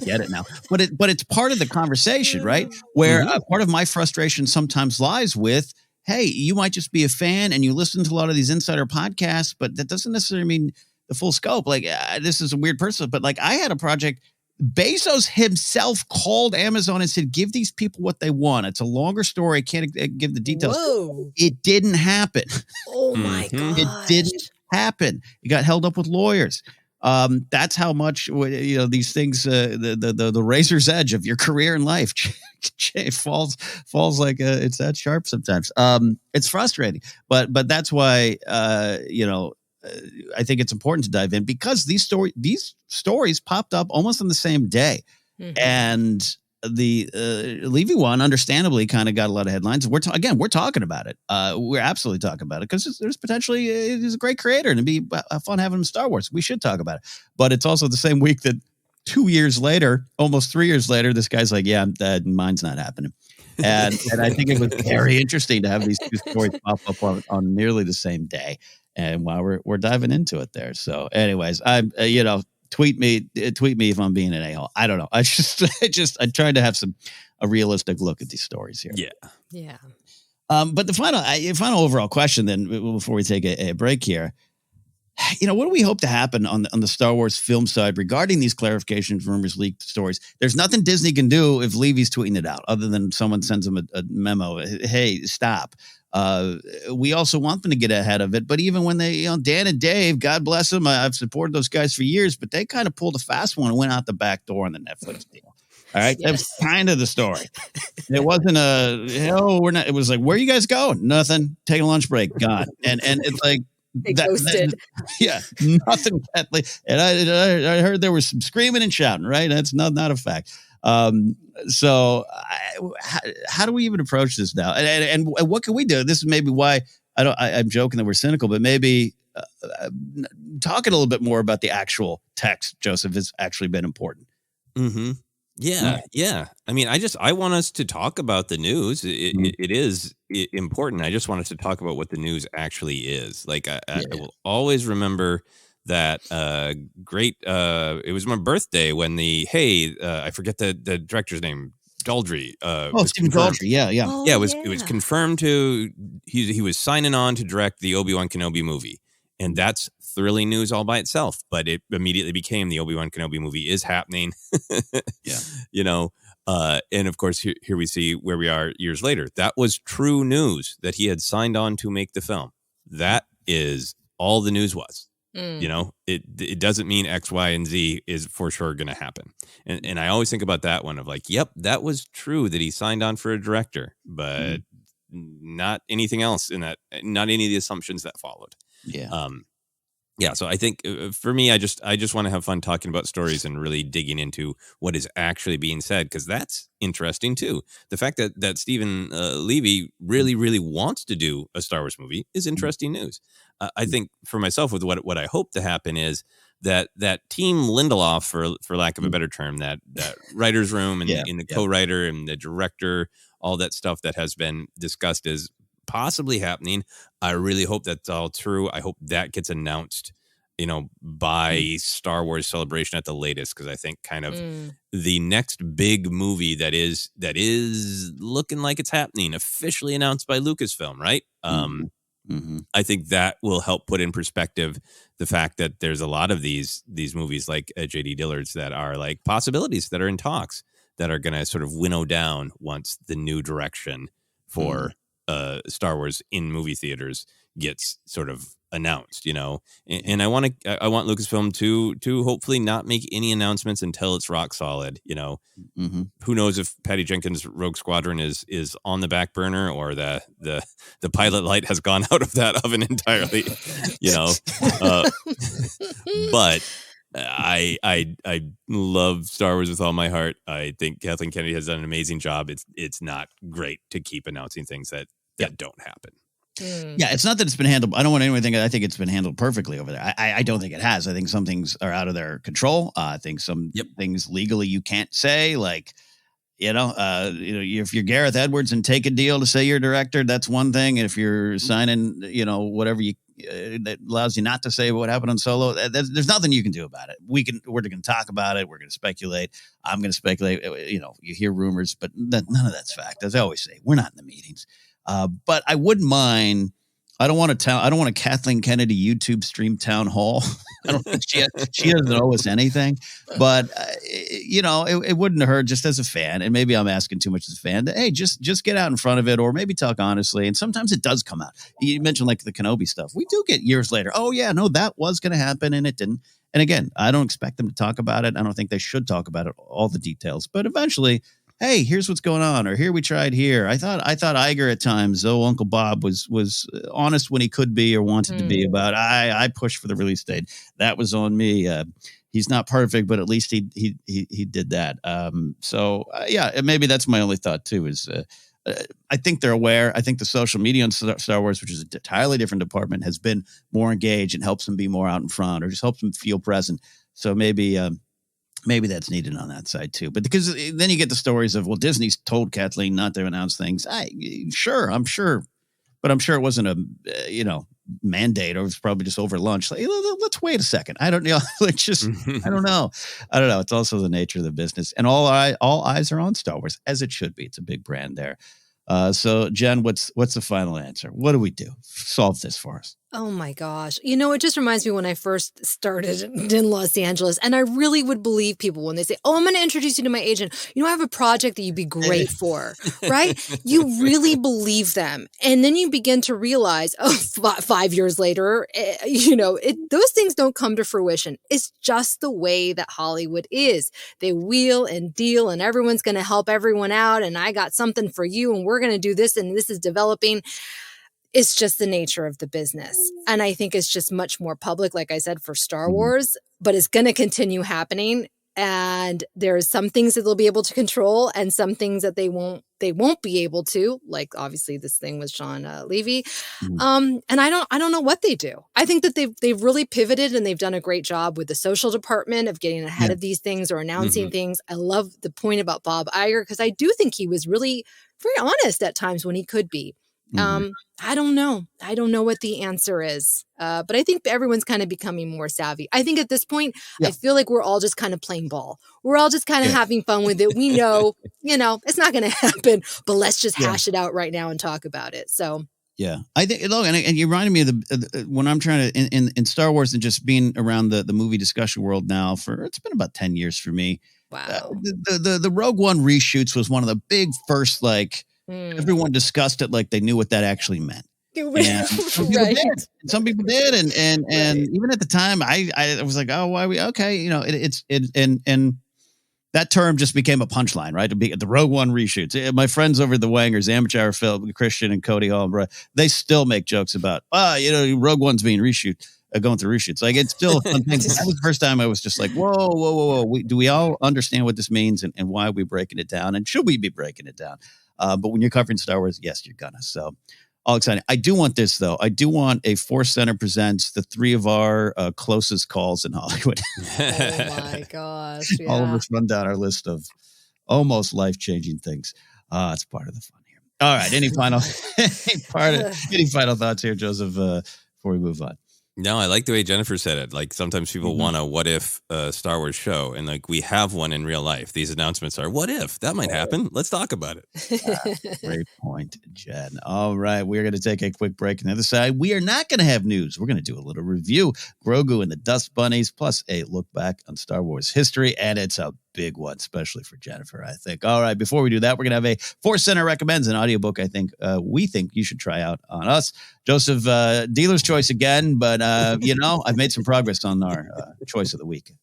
get it now, but it's part of the conversation, right? Where part of my frustration sometimes lies with, hey, you might just be a fan and you listen to a lot of these insider podcasts, but that doesn't necessarily mean the full scope. Like this is a weird person, but like I had a project. Bezos himself called Amazon and said, give these people what they want. It's a longer story. I can't give the details. Whoa. It didn't happen. Oh my God. It didn't happen. It got held up with lawyers. That's how much, these things, the razor's edge of your career and life falls like it's that sharp sometimes. It's frustrating, but that's why, I think it's important to dive in because these stories popped up almost on the same day. And the Levy one, understandably, kind of got a lot of headlines. We're talking about it. We're absolutely talking about it because there's potentially he's a great creator and it'd be fun having him in Star Wars. We should talk about it. But it's also the same week that 2 years later, almost 3 years later, this guy's like, yeah, mine's not happening. And I think it was very interesting to have these two stories pop up on nearly the same day. And while we're diving into it there. So anyways, tweet me if I'm being an a-hole. I don't know. I tried to have a realistic look at these stories here. Yeah. But the final overall question then, before we take a break here, what do we hope to happen on the Star Wars film side regarding these clarifications, rumors, leaked stories? There's nothing Disney can do if Levy's tweeting it out other than someone sends him a memo. Hey, stop. We also want them to get ahead of it. But even when they, Dan and Dave, God bless them, I've supported those guys for years, but they kind of pulled a fast one and went out the back door on the Netflix deal. All right. Yes. That was kind of the story. It wasn't we're not, it was like, where are you guys going? Nothing. Take a lunch break. Gone. And it's like, they ghosted. Nothing. And I heard there was some screaming and shouting, right? That's not a fact. So how do we even approach this now? And what can we do? This is maybe why I'm joking that we're cynical, but maybe talking a little bit more about the actual text, Joseph, has actually been important. Mm-hmm. Yeah. I mean, I want us to talk about the news. It is important. I just want us to talk about what the news actually is. Like I will always remember that it was my birthday when I forget the director's name, Daldry. Stephen Daldry. Yeah. It was confirmed he was signing on to direct the Obi-Wan Kenobi movie. And that's thrilling news all by itself, but it immediately became the Obi-Wan Kenobi movie is happening. And of course, here we see where we are years later. That was true news that he had signed on to make the film. That is all the news was. It doesn't mean X, Y, and Z is for sure going to happen. And I always think about that one of like, yep, that was true that he signed on for a director, but not anything else in that, not any of the assumptions that followed. So I think for me, I just want to have fun talking about stories and really digging into what is actually being said, because that's interesting too. The fact that Stephen Levy really, really wants to do a Star Wars movie is interesting news. I think for myself, with what I hope to happen is that team Lindelof, for lack of a better term, that writer's room and in the co-writer and the director, all that stuff that has been discussed is possibly happening. I really hope that's all true. I hope that gets announced, by Star Wars Celebration at the latest, because I think kind of the next big movie that is looking like it's happening, officially announced by Lucasfilm, right? I think that will help put in perspective the fact that there's a lot of these movies like J.D. Dillard's that are like possibilities that are in talks that are going to sort of winnow down once the new direction for Star Wars in movie theaters gets sort of announced, and I want Lucasfilm to hopefully not make any announcements until it's rock solid. Who knows if Patty Jenkins' Rogue Squadron is on the back burner or the pilot light has gone out of that oven entirely, but I love Star Wars with all my heart. I think Kathleen Kennedy has done an amazing job. It's not great to keep announcing things that don't happen. Yeah, it's not that it's been handled. I don't want anyone to think I think it's been handled perfectly over there. I don't think it has. I think some things are out of their control. I think some things legally you can't say, like, if you're Gareth Edwards and take a deal to say you're a director, that's one thing. And if you're signing, whatever you that allows you not to say what happened on Solo. There's nothing you can do about it. We're going to talk about it. We're going to speculate. I'm going to speculate. You hear rumors, but none of that's fact. As I always say, we're not in the meetings. But I wouldn't mind. I don't want a Kathleen Kennedy YouTube stream town hall. I don't think she doesn't owe us anything, but it wouldn't hurt just as a fan. And maybe I'm asking too much as a fan. Hey, just get out in front of it, or maybe talk honestly. And sometimes it does come out. You mentioned like the Kenobi stuff. We do get years later. Oh yeah, no, that was going to happen, and it didn't. And again, I don't expect them to talk about it. I don't think they should talk about it, all the details. But eventually, hey, here's what's going on, or here we tried here. I thought Iger at times, though Uncle Bob was honest when he could be or wanted to be about. I pushed for the release date. That was on me. He's not perfect, but at least he did that. Yeah, maybe that's my only thought too. Is I think they're aware. I think the social media on Star Wars, which is an entirely different department, has been more engaged and helps them be more out in front, or just helps them feel present. So maybe that's needed on that side too. But because then you get the stories of, well, Disney's told Kathleen not to announce things. I'm sure, but I'm sure it wasn't a mandate, or it was probably just over lunch. Like, let's wait a second. I don't know. I don't know. It's also the nature of the business, and all eyes are on Star Wars, as it should be. It's a big brand there. So Jen, what's the final answer? What do we do? Solve this for us. Oh my gosh. It just reminds me when I first started in Los Angeles, and I really would believe people when they say, oh, I'm going to introduce you to my agent. I have a project that you'd be great for, right? You really believe them. And then you begin to realize, 5 years later, those things don't come to fruition. It's just the way that Hollywood is. They wheel and deal, and everyone's going to help everyone out. And I got something for you, and we're going to do this, and this is developing. It's just the nature of the business. And I think it's just much more public, like I said, for Star Wars, but it's going to continue happening. And there's some things that they'll be able to control and some things that they won't be able to, like obviously this thing with Sean Levy. And I don't know what they do. I think that they've really pivoted, and they've done a great job with the social department of getting ahead of these things or announcing things. I love the point about Bob Iger, because I do think he was really very honest at times when he could be. I don't know. I don't know what the answer is. But I think everyone's kind of becoming more savvy. I think at this point, I feel like we're all just kind of playing ball. We're all just kind of having fun with it. We know, it's not going to happen, but let's just hash it out right now and talk about it. So. Yeah, I think, and you reminded me of when I'm trying to, in Star Wars and just being around the movie discussion world now it's been about 10 years for me. Wow. The Rogue One reshoots was one of the big first, everyone discussed it like they knew what that actually meant. And some people did. And even at the time, I was like, oh, why we okay? And that term just became a punchline, right? The Rogue One reshoots. My friends over at the Wangers, Amateur Hour Phil, Christian and Cody Hall, they still make jokes about, Rogue One's being going through reshoots. Like, it's still a fun thing. That was the first time I was just like, whoa. Do we all understand what this means and why are we breaking it down? And should we be breaking it down? But when you're covering Star Wars, yes, you're gonna. So all exciting. I do want this, though. I do want a ForceCenter presents the three of our closest calls in Hollywood. Oh my gosh. Yeah. All of us run down our list of almost life-changing things. It's part of the fun here. All right. Any final thoughts here, Joseph, before we move on? No, I like the way Jennifer said it. Like, sometimes people want a what if Star Wars show, and like we have one in real life. These announcements are what if that might happen. Let's talk about it. Great point, Jen. All right, we're going to take a quick break. On the other side, we are not going to have news. We're going to do a little review. Grogu and the Dust Bunnies, plus a look back on Star Wars history, and it's a big one, especially for Jennifer, I think. All right, before we do that, we're going to have a ForceCenter recommends, an audiobook we think you should try out on us. Joseph, dealer's choice again, but I've made some progress on our choice of the week.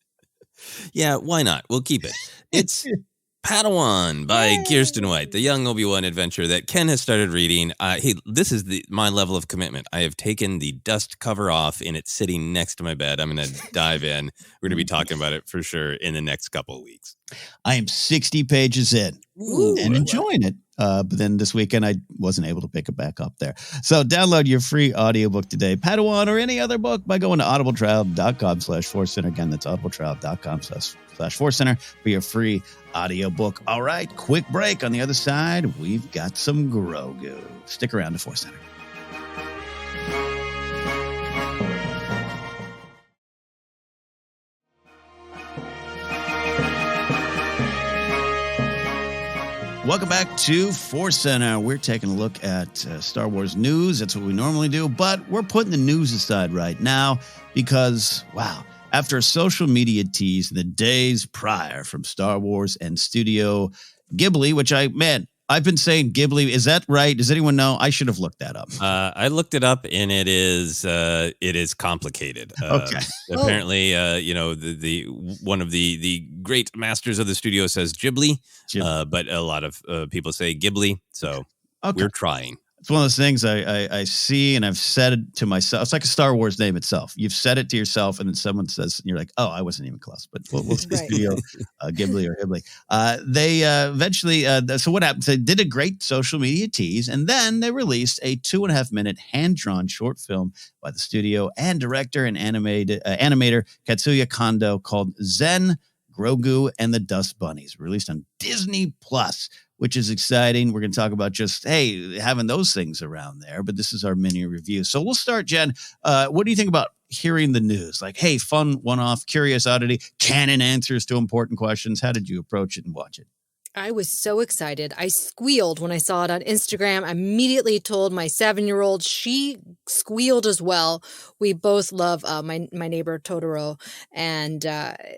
Yeah, why not? We'll keep it. It's Padawan by Kirsten White, the young Obi-Wan adventure that Ken has started reading. Hey, this is my level of commitment. I have taken the dust cover off, and it's sitting next to my bed. I'm going to dive in. We're going to be talking about it for sure in the next couple of weeks. I am 60 pages in and enjoying it. But then this weekend, I wasn't able to pick it back up there. So download your free audiobook today, Padawan, or any other book, by going to audibletrial.com/ForceCenter. Again, that's audibletrial.com/ForceCenter for your free audiobook. All right, quick break. On the other side, we've got some Grogu. Stick around to ForceCenter. Welcome back to ForceCenter. We're taking a look at Star Wars news. That's what we normally do, but we're putting the news aside right now because, wow, after a social media tease in the days prior from Star Wars and Studio Ghibli, which I've been saying Ghibli. Is that right? Does anyone know? I should have looked that up. I looked it up, and it is complicated. Okay. Apparently, the one of the great masters of the studio says Ghibli. But a lot of people say Ghibli. So we're trying. It's one of those things I see, and I've said it to myself. It's like a Star Wars name itself. You've said it to yourself, and then someone says, and you're like, oh, I wasn't even close. But we'll say Studio Ghibli or Ghibli. They eventually, so what happened? They did a great social media tease, and then they released a 2.5-minute hand-drawn short film by the studio and director and animator Katsuya Kondo called Zen, Grogu, and the Dust Bunnies, released on Disney Plus, which is exciting. We're going to talk about just, having those things around there, but this is our mini review. So we'll start, Jen. What do you think about hearing the news? Like, hey, fun one-off, curious oddity, canon answers to important questions. How did you approach it and watch it? I was so excited. I squealed when I saw it on Instagram. I immediately told my 7-year-old. She squealed as well. We both love my neighbor Totoro. And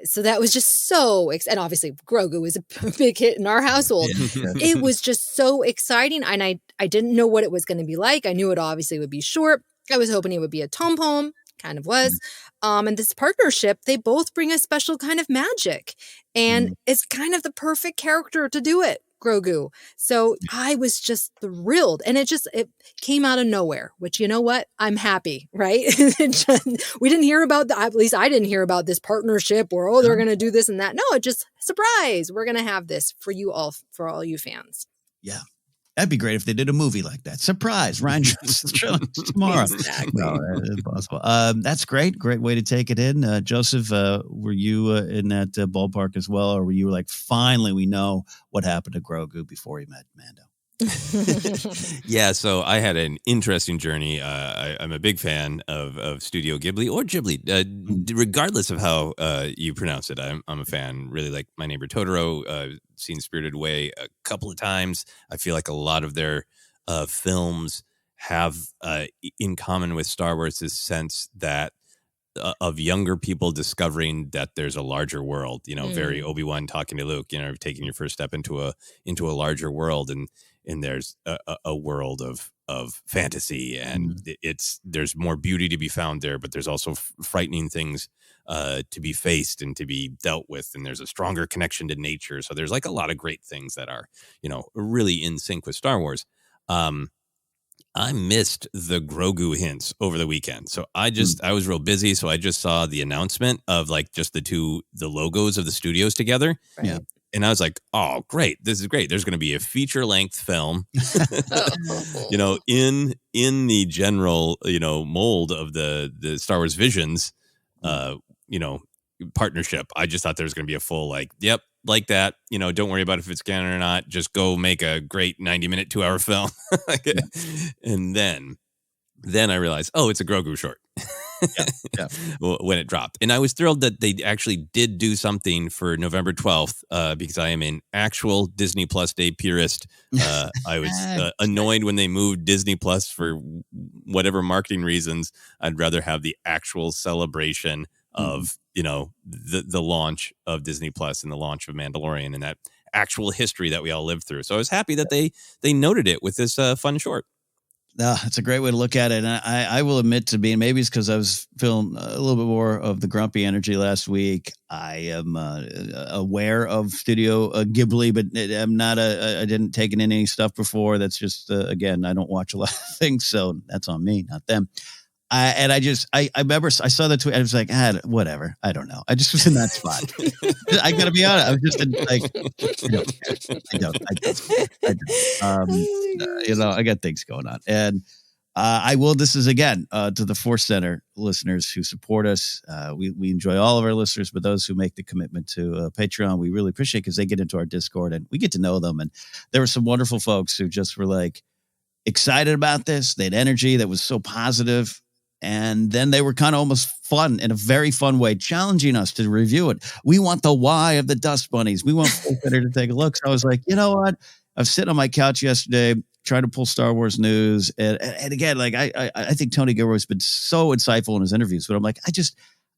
so that was just so and obviously Grogu was a big hit in our household. It was just so exciting. And I didn't know what it was going to be like. I knew it obviously would be short. I was hoping it would be a tom poem. Kind of was. And this partnership, they both bring a special kind of magic. And it's kind of the perfect character to do it, Grogu. So I was just thrilled. And it came out of nowhere, which, you know what? I'm happy, right? We didn't hear about at least I didn't hear about this partnership or, they're going to do this and that. No, it just, surprise. We're going to have this for you all, for all you fans. Yeah. That'd be great if they did a movie like that. Surprise, Ryan Johnson tomorrow. Exactly. No, that's impossible. That's great. Great way to take it in. Joseph, were you in that ballpark as well? Or were you like, finally, we know what happened to Grogu before he met Mando? Yeah, so I had an interesting journey. I'm a big fan of Studio Ghibli or Ghibli, regardless of how you pronounce it. I'm a fan. Really like My Neighbor Totoro. Seen Spirited Away a couple of times. I feel like a lot of their films have in common with Star Wars this sense that of younger people discovering that there's a larger world. Very Obi-Wan talking to Luke. Taking your first step into a larger world and there's a world of fantasy and there's more beauty to be found there, but there's also frightening things to be faced and to be dealt with. And there's a stronger connection to nature. So there's like a lot of great things that are, really in sync with Star Wars. I missed the Grogu hints over the weekend. So I was real busy. So I just saw the announcement of like just the logos of the studios together. Right. Yeah. And I was like, oh, great. This is great. There's going to be a feature-length film, in the general, mold of the Star Wars Visions, partnership. I just thought there was going to be a full, like that. Don't worry about if it's canon or not. Just go make a great 90-minute, 2-hour film. And then I realized, it's a Grogu short. Yeah. When it dropped. And I was thrilled that they actually did do something for November 12th because I am an actual Disney Plus Day purist. I was annoyed when they moved Disney Plus for whatever marketing reasons. I'd rather have the actual celebration of, the launch of Disney Plus and the launch of Mandalorian and that actual history that we all lived through. So I was happy that they noted it with this fun short. No, it's a great way to look at it. And I will admit to being, maybe it's because I was feeling a little bit more of the grumpy energy last week. I am aware of Studio Ghibli, but I'm not I didn't take in any stuff before. That's just, again, I don't watch a lot of things. So that's on me, not them. I remember I saw the tweet. I was like, whatever. I don't know. I just was in that spot. I got to be honest. I was just I don't. I got things going on. And this is again, to the ForceCenter listeners who support us. We enjoy all of our listeners, but those who make the commitment to Patreon, we really appreciate because they get into our Discord and we get to know them. And there were some wonderful folks who just were like excited about this. They had energy that was so positive. And then they were kind of almost fun in a very fun way, challenging us to review it. We want the why of the Dust Bunnies. We want ForceCenter to take a look. So I was like, you know what? was sitting on my couch yesterday trying to pull Star Wars news. And again, like I think Tony Gilroy's been so insightful in his interviews, but I'm like,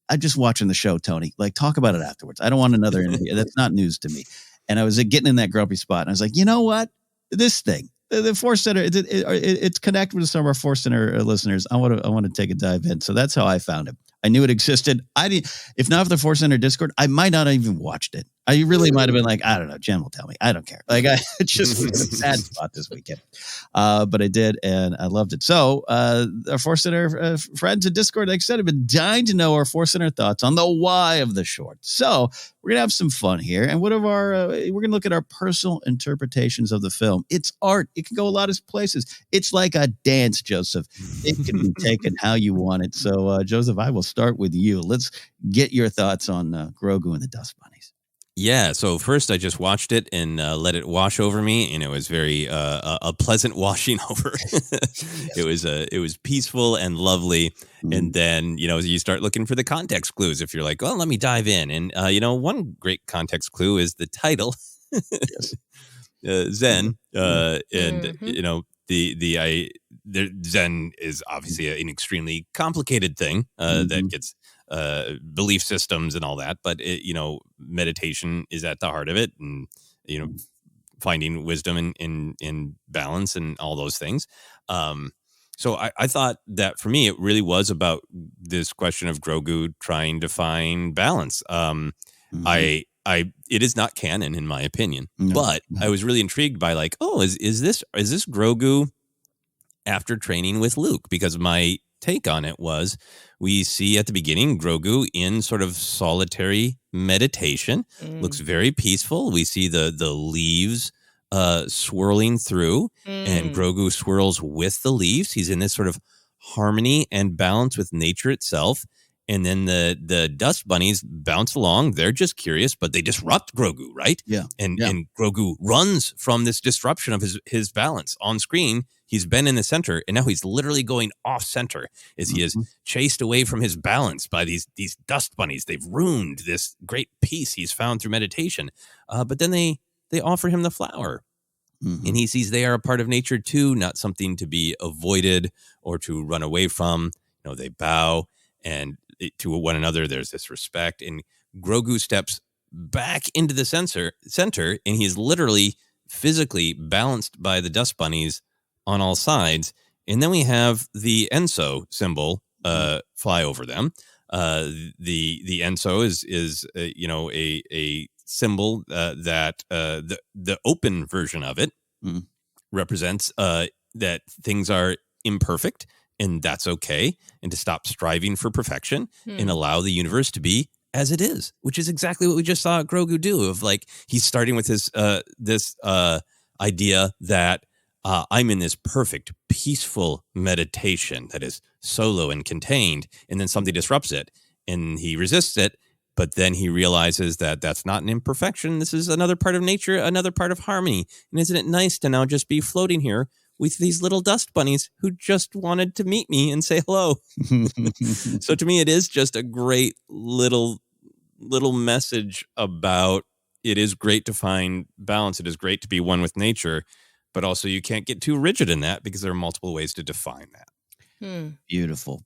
I'm just watching the show, Tony. Like, talk about it afterwards. I don't want another interview. That's not news to me. And I was getting in that grumpy spot. And I was like, you know what? This thing, the ForceCenter, it's connected with some of our ForceCenter listeners. I want to take a dive in. So that's how I found it. I knew it existed. If not for the ForceCenter Discord, I might not have even watched it. I really might have been like, I don't know. Jen will tell me. I don't care. Like, it just was a sad spot this weekend. But I did, and I loved it. So our ForceCenter friends at Discord, like I said, have been dying to know our ForceCenter thoughts on the why of the short. So we're going to have some fun here. And we're going to look at our personal interpretations of the film. It's art. It can go a lot of places. It's like a dance, Joseph. It can be taken how you want it. So, Joseph, I will start with you. Let's get your thoughts on Grogu and the Dust Bunnies. Yeah, so first I just watched it and let it wash over me, and it was very a pleasant washing over. Yes. It was peaceful and lovely, and then you start looking for the context clues. If you're like, oh, let me dive in, and one great context clue is the title, Zen, and Zen is obviously an extremely complicated thing that gets. Belief systems and all that, but meditation is at the heart of it, and finding wisdom in balance and all those things. So I thought that for me it really was about this question of Grogu trying to find balance. It is not canon in my opinion, but I was really intrigued by like, oh, is this Grogu after training with Luke? Because my take on it was we see at the beginning Grogu in sort of solitary meditation, looks very peaceful. We see the leaves swirling through, and Grogu swirls with the leaves. He's in this sort of harmony and balance with nature itself. And then the dust bunnies bounce along. They're just curious, but they disrupt Grogu, right? Yeah. And Grogu runs from this disruption of his balance on screen. He's been in the center, and now he's literally going off center as he is chased away from his balance by these dust bunnies. They've ruined this great peace he's found through meditation. But then they offer him the flower. And he sees they are a part of nature too, not something to be avoided or to run away from. They bow and to one another. There's this respect, and Grogu steps back into the center, and he's literally physically balanced by the dust bunnies on all sides. And then we have the Enso symbol fly over them. The Enso is a symbol that the open version of it represents that things are imperfect, and that's okay, and to stop striving for perfection and allow the universe to be as it is, which is exactly what we just saw Grogu do. Of like, he's starting with his this idea that I'm in this perfect, peaceful meditation that is solo and contained, and then something disrupts it, and he resists it, but then he realizes that that's not an imperfection. This is another part of nature, another part of harmony, and isn't it nice to now just be floating here with these little dust bunnies who just wanted to meet me and say hello? So to me, it is just a great little message about it is great to find balance. It is great to be one with nature. But also you can't get too rigid in that because there are multiple ways to define that. Beautiful.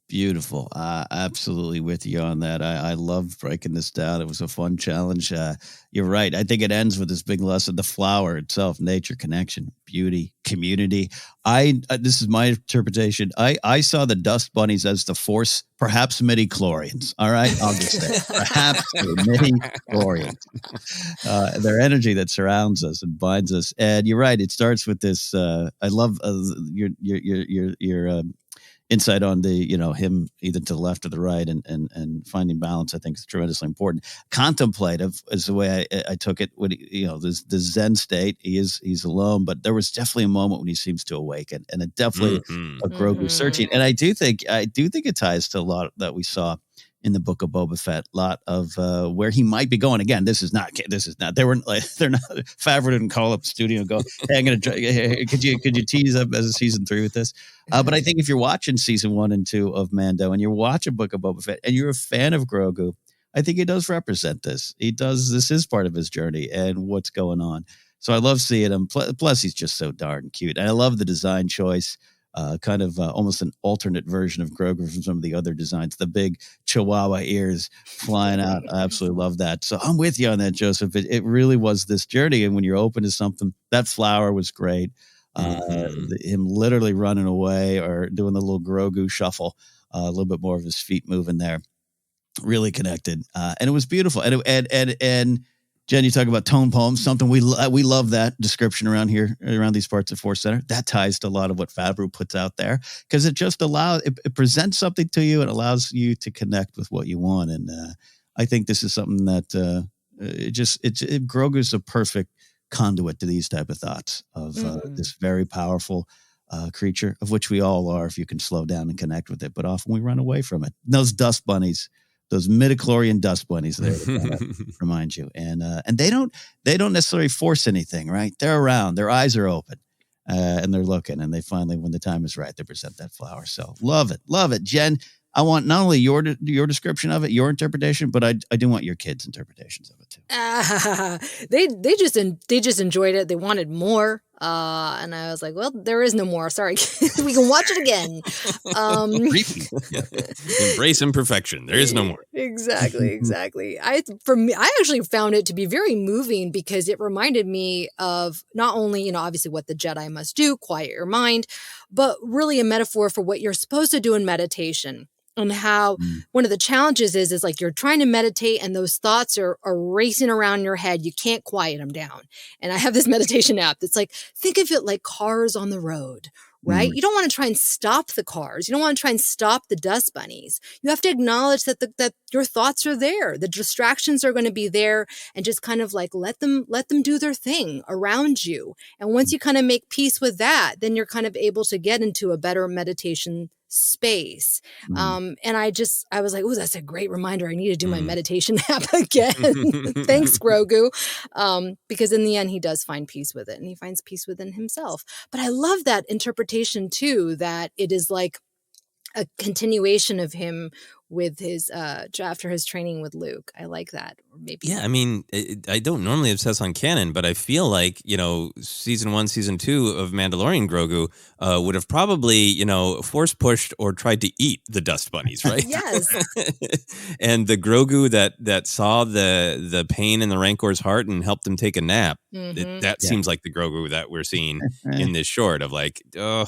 Absolutely with you on that. I love breaking this down. It was a fun challenge. You're right. I think it ends with this big lesson: the flower itself, nature, connection, beauty, community. This is my interpretation. I saw the dust bunnies as the Force, perhaps midi-chlorians. All right, I'll just say perhaps midi-chlorians. Their energy that surrounds us and binds us. And you're right. It starts with this. I love your insight on the, him either to the left or the right, and finding balance, I think, is tremendously important. Contemplative is the way I took it. When the Zen state, he's alone, but there was definitely a moment when he seems to awaken, and it definitely a Grogu searching. And I do think it ties to a lot that we saw in the Book of Boba Fett, a lot of where he might be going. Again, this is not. They're not. Favreau didn't call up the studio and go, "Hey, I'm going to. Could you tease up as a season 3 with this?" But I think if you're watching season 1 and 2 of Mando and you're watching Book of Boba Fett and you're a fan of Grogu, I think he does represent this. He does. This is part of his journey and what's going on. So I love seeing him. Plus, he's just so darn cute. And I love the design choice. Kind of almost an alternate version of Grogu from some of the other designs. The big Chihuahua ears flying out. I absolutely love that. So I'm with you on that, Joseph. It really was this journey. And when you're open to something, that flower was great. Him literally running away or doing the little Grogu shuffle, a little bit more of his feet moving there. Really connected. And it was beautiful. And Jen, you talk about tone poems, something we love that description around here, around these parts of ForceCenter. That ties to a lot of what Fabru puts out there because it just it presents something to you and allows you to connect with what you want. And I think this is something that Grogu's a perfect conduit to these type of thoughts of this very powerful creature, of which we all are if you can slow down and connect with it. But often we run away from it. Those dust bunnies. Those midichlorian dust bunnies there to remind you. And they don't necessarily force anything, right? They're around, their eyes are open, and they're looking, and they finally, when the time is right, they present that flower. So love it. Jen, I want not only your description of it, your interpretation, but I do want your kids' interpretations of it too. They just enjoyed it. They wanted more. And I was like, well, there is no more. Sorry. We can watch it again. Embrace imperfection. There is no more. Exactly. I actually found it to be very moving because it reminded me of not only, obviously what the Jedi must do, quiet your mind, but really a metaphor for what you're supposed to do in meditation. And how one of the challenges is like you're trying to meditate and those thoughts are racing around your head. You can't quiet them down. And I have this meditation app that's like, think of it like cars on the road, right? You don't want to try and stop the cars. You don't want to try and stop the dust bunnies. You have to acknowledge that that your thoughts are there. The distractions are going to be there and just kind of like let them do their thing around you. And once you kind of make peace with that, then you're kind of able to get into a better meditation space. And I was like, oh, that's a great reminder. I need to do my meditation app again. Thanks, Grogu. Because in the end, he does find peace with it and he finds peace within himself. But I love that interpretation too, that it is like a continuation of him with his after his training with Luke. I like that. Or maybe I mean, I don't normally obsess on canon, but I feel like season 1, season 2 of Mandalorian Grogu would have probably force pushed or tried to eat the dust bunnies, right? Yes. And the Grogu that saw the pain in the Rancor's heart and helped him take a nap. That seems like the Grogu that we're seeing in this short of like, oh,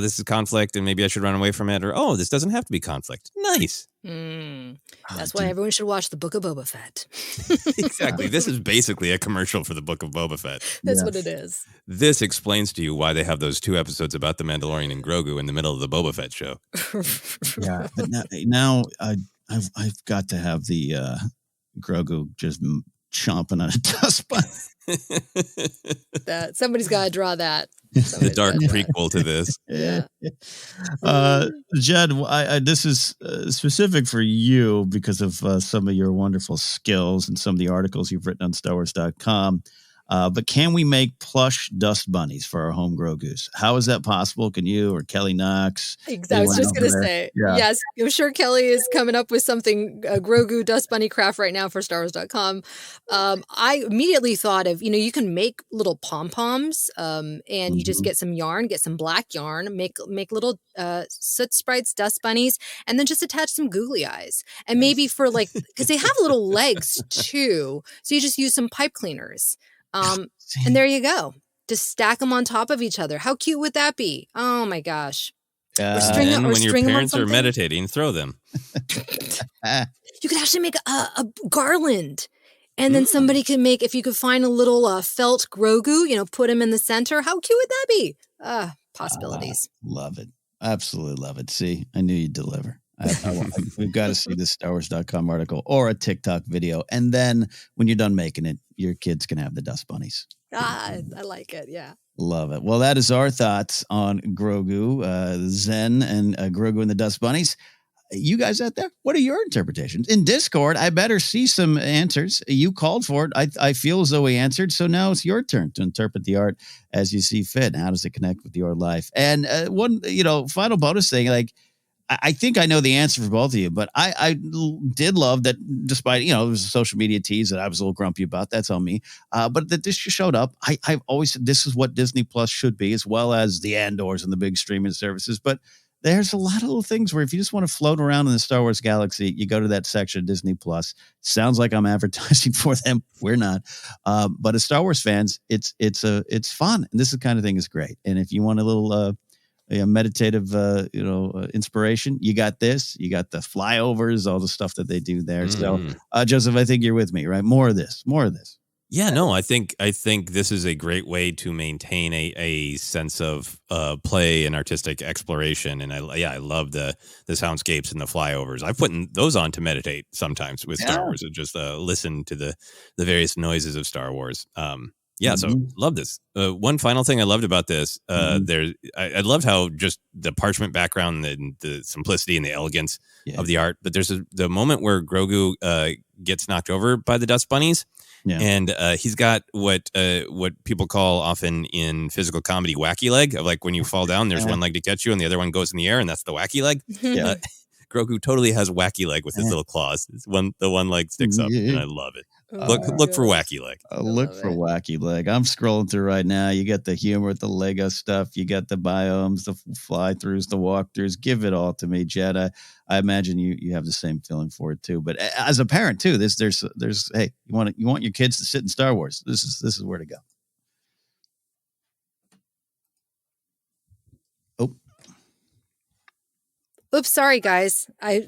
this is conflict and maybe I should run away from it. Or, oh, this doesn't have to be conflict. Nice. That's why everyone should watch the Book of Boba Fett. Exactly. This is basically a commercial for the Book of Boba Fett. That's what it is. This explains to you why they have those 2 episodes about the Mandalorian and Grogu in the middle of the Boba Fett show. Yeah. But now I've got to have the Grogu just chomping on a dust bunny. That somebody's got to draw that. The dark prequel to this. Yeah. Jed, this is specific for you because of some of your wonderful skills and some of the articles you've written on StarWars.com. But can we make plush dust bunnies for our home Grogus? How is that possible? Can you or Kelly Knox? I was just going to say, yes, I'm sure Kelly is coming up with something, Grogu dust bunny craft right now for StarWars.com. I immediately thought of, you can make little pom-poms and you just get some yarn, get some black yarn, make little soot sprites, dust bunnies, and then just attach some googly eyes. And maybe for because they have little legs too. So you just use some pipe cleaners. And there you go. Just stack them on top of each other. How cute would that be? Oh my gosh. And when your parents are meditating, throw them. You could actually make a garland. And then somebody can make, if you could find a little felt Grogu, put him in the center. How cute would that be? Possibilities. Love it. Absolutely love it. See, I knew you'd deliver. We've got to see this StarWars.com article or a TikTok video. And then when you're done making it, your kids can have the dust bunnies. I like it. Yeah. Love it. Well, that is our thoughts on Grogu, Zen, and Grogu and the Dust Bunnies. You guys out there, what are your interpretations? In Discord, I better see some answers. You called for it. I feel as though we answered. So now it's your turn to interpret the art as you see fit. How does it connect with your life? And one, final bonus thing, I think I know the answer for both of you, but I did love that despite, it was a social media tease that I was a little grumpy about. That's on me. But that this just showed up. I've always said this is what Disney Plus should be, as well as the Andors and the big streaming services. But there's a lot of little things where if you just want to float around in the Star Wars galaxy, you go to that section of Disney Plus. Sounds like I'm advertising for them. We're not. But as Star Wars fans, it's fun. And this kind of thing is great. And if you want a little meditative, inspiration, you got this. You got the flyovers, all the stuff that they do there. So, Joseph, I think you're with me, right? More of this. Yeah, no, I think this is a great way to maintain a sense of play and artistic exploration. And I love the soundscapes and the flyovers. I've put those on to meditate sometimes with Star Wars, and just listen to the various noises of Star Wars. So love this. One final thing I loved about this, I loved how just the parchment background and the simplicity and the elegance of the art. But there's the moment where Grogu gets knocked over by the dust bunnies. Yeah. And he's got what people call often in physical comedy wacky leg, of like when you fall down, there's one leg to catch you and the other one goes in the air, and that's the wacky leg. Yeah. Grogu totally has wacky leg with his little claws. The one leg sticks up, and I love it. Look for wacky leg. Look for wacky leg. I'm scrolling through right now. You got the humor with the Lego stuff. You got the biomes, the fly-throughs, the walkthroughs. Give it all to me, Jed. I imagine you have the same feeling for it too. But as a parent too, there's hey, you want your kids to sit in Star Wars. This is where to go. Oops, sorry guys. I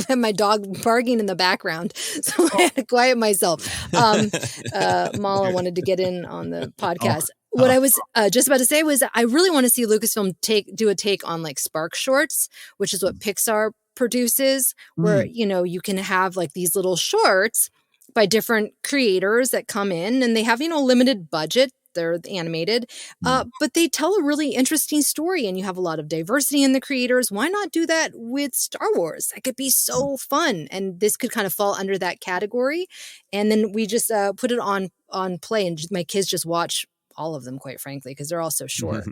had my dog barking in the background, so I had to quiet myself. Mala wanted to get in on the podcast. What I was just about to say was I really want to see Lucasfilm do a take on like Spark Shorts, which is what Pixar produces, where you can have like these little shorts by different creators that come in, and they have limited budget. They're animated, but they tell a really interesting story, and you have a lot of diversity in the creators. Why not do that with Star Wars? That could be so fun, and this could kind of fall under that category. And then we just put it on play, and my kids just watch all of them, quite frankly, because they're all so short.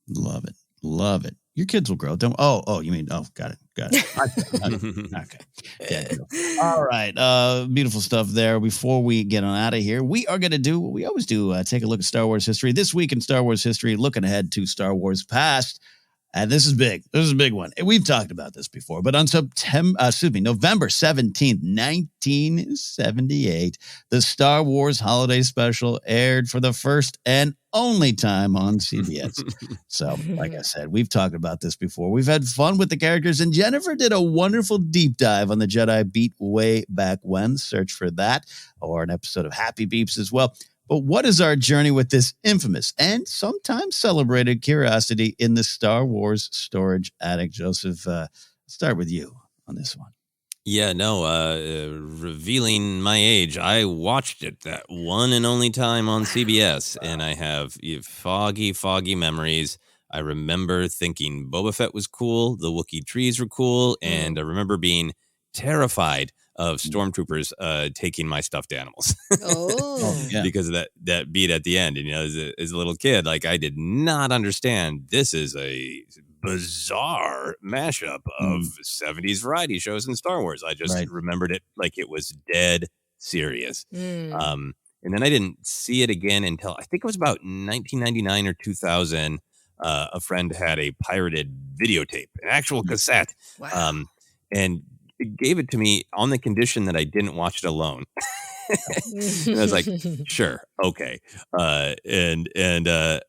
Love it. Your kids will grow. Don't. You mean? Oh, got it. Okay. Yeah. All right. Beautiful stuff there. Before we get on out of here, we are going to do what we always do. Take a look at Star Wars history. This week in Star Wars history, looking ahead to Star Wars past. And this is big. This is a big one. We've talked about this before, but on November 17th, 1978, the Star Wars Holiday Special aired for the first and only time on CBS. So, like I said, we've talked about this before. We've had fun with the characters, and Jennifer did a wonderful deep dive on the Jedi Beat way back when. Search for that, or an episode of Happy Beeps as well. But what is our journey with this infamous and sometimes celebrated curiosity in the Star Wars storage attic? Joseph, start with you on this one. Yeah, no, revealing my age, I watched it that one and only time on CBS, and I have foggy memories. I remember thinking Boba Fett was cool, the Wookiee trees were cool, and I remember being terrified of stormtroopers taking my stuffed animals. Because of that beat at the end. And as a little kid, like, I did not understand this is a bizarre mashup of 70s variety shows and Star Wars. I just remembered it like it was dead serious. And then I didn't see it again until I think it was about 1999 or 2000. A friend had a pirated videotape, an actual cassette. Wow. And it gave it to me on the condition that I didn't watch it alone. I was like, sure, okay. And I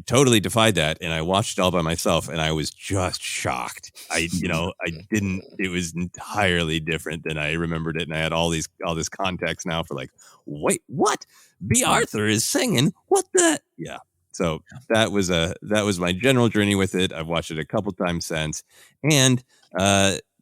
totally defied that, and I watched it all by myself, and I was just shocked. It was entirely different than I remembered it, and I had all this context now for like, wait, what? B. Arthur is singing? What the? Yeah. So that was my general journey with it. I've watched it a couple times since, and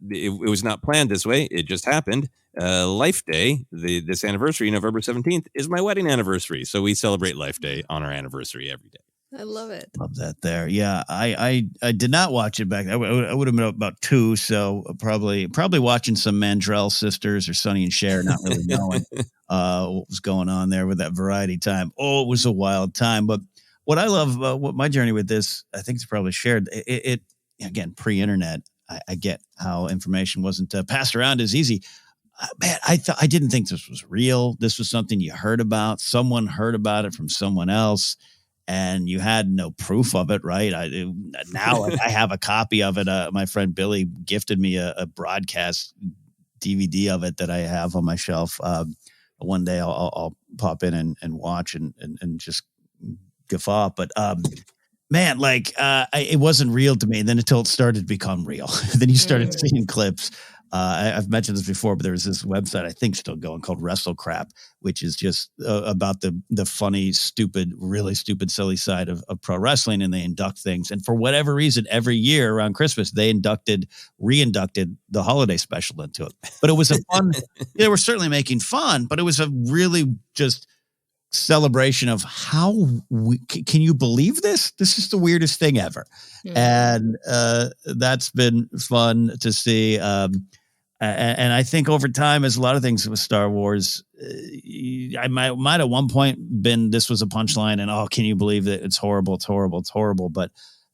it was not planned this way. It just happened. Life Day, this anniversary, November 17th, is my wedding anniversary. So we celebrate Life Day on our anniversary every day. I love it. Love that there. Yeah, I did not watch it back. I would have been about 2, so probably watching some Mandrell Sisters or Sonny and Cher, not really knowing what was going on there with that variety time. Oh, it was a wild time. But what I love, what my journey with this, I think it's probably shared. again, pre-internet, I get how information wasn't passed around as easy. Man, I didn't think this was real. This was something you heard about. Someone heard about it from someone else, and you had no proof of it, right? Now I have a copy of it. My friend Billy gifted me a broadcast DVD of it that I have on my shelf. One day I'll pop in and watch and just guffaw. But man, like it wasn't real to me. And then until it started to become real, then you started seeing clips. I've mentioned this before, but there was this website, I think still going, called Wrestle Crap, which is just about the funny, stupid, really stupid, silly side of pro wrestling. And they induct things. And for whatever reason, every year around Christmas, they re-inducted the holiday special into it. But it was a fun, they were certainly making fun, but it was a really just celebration of can you believe this? This is the weirdest thing ever. And that's been fun to see. And I think over time, as a lot of things with Star Wars, I might at one point been, this was a punchline and, oh, can you believe that it's horrible, it's horrible, it's horrible. But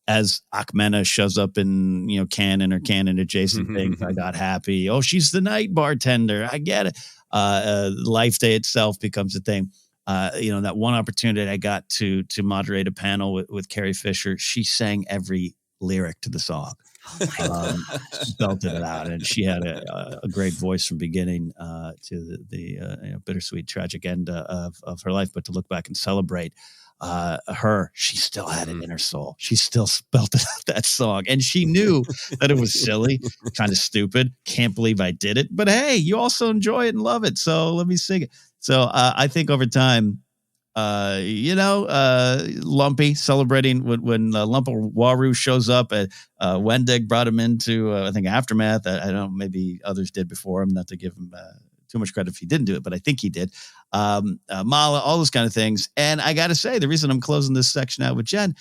as Akmena shows up in, canon or canon adjacent things, I got happy. Oh, she's the night bartender. I get it. Life Day itself becomes a thing. That one opportunity I got to moderate a panel with Carrie Fisher, she sang every lyric to the song. She belted it out, and she had a great voice from beginning to the bittersweet, tragic end of her life. But to look back and celebrate her, she still had it in her soul. She still belted out that song, and she knew that it was silly, kind of stupid. Can't believe I did it, but hey, you also enjoy it and love it, so let me sing it. So I think over time, Lumpy celebrating when Lumpa Waru shows up. Wendig brought him into, I think, Aftermath. I don't know, maybe others did before him, not to give him too much credit if he didn't do it, but I think he did. Mala, all those kind of things. And I got to say, the reason I'm closing this section out with Jen,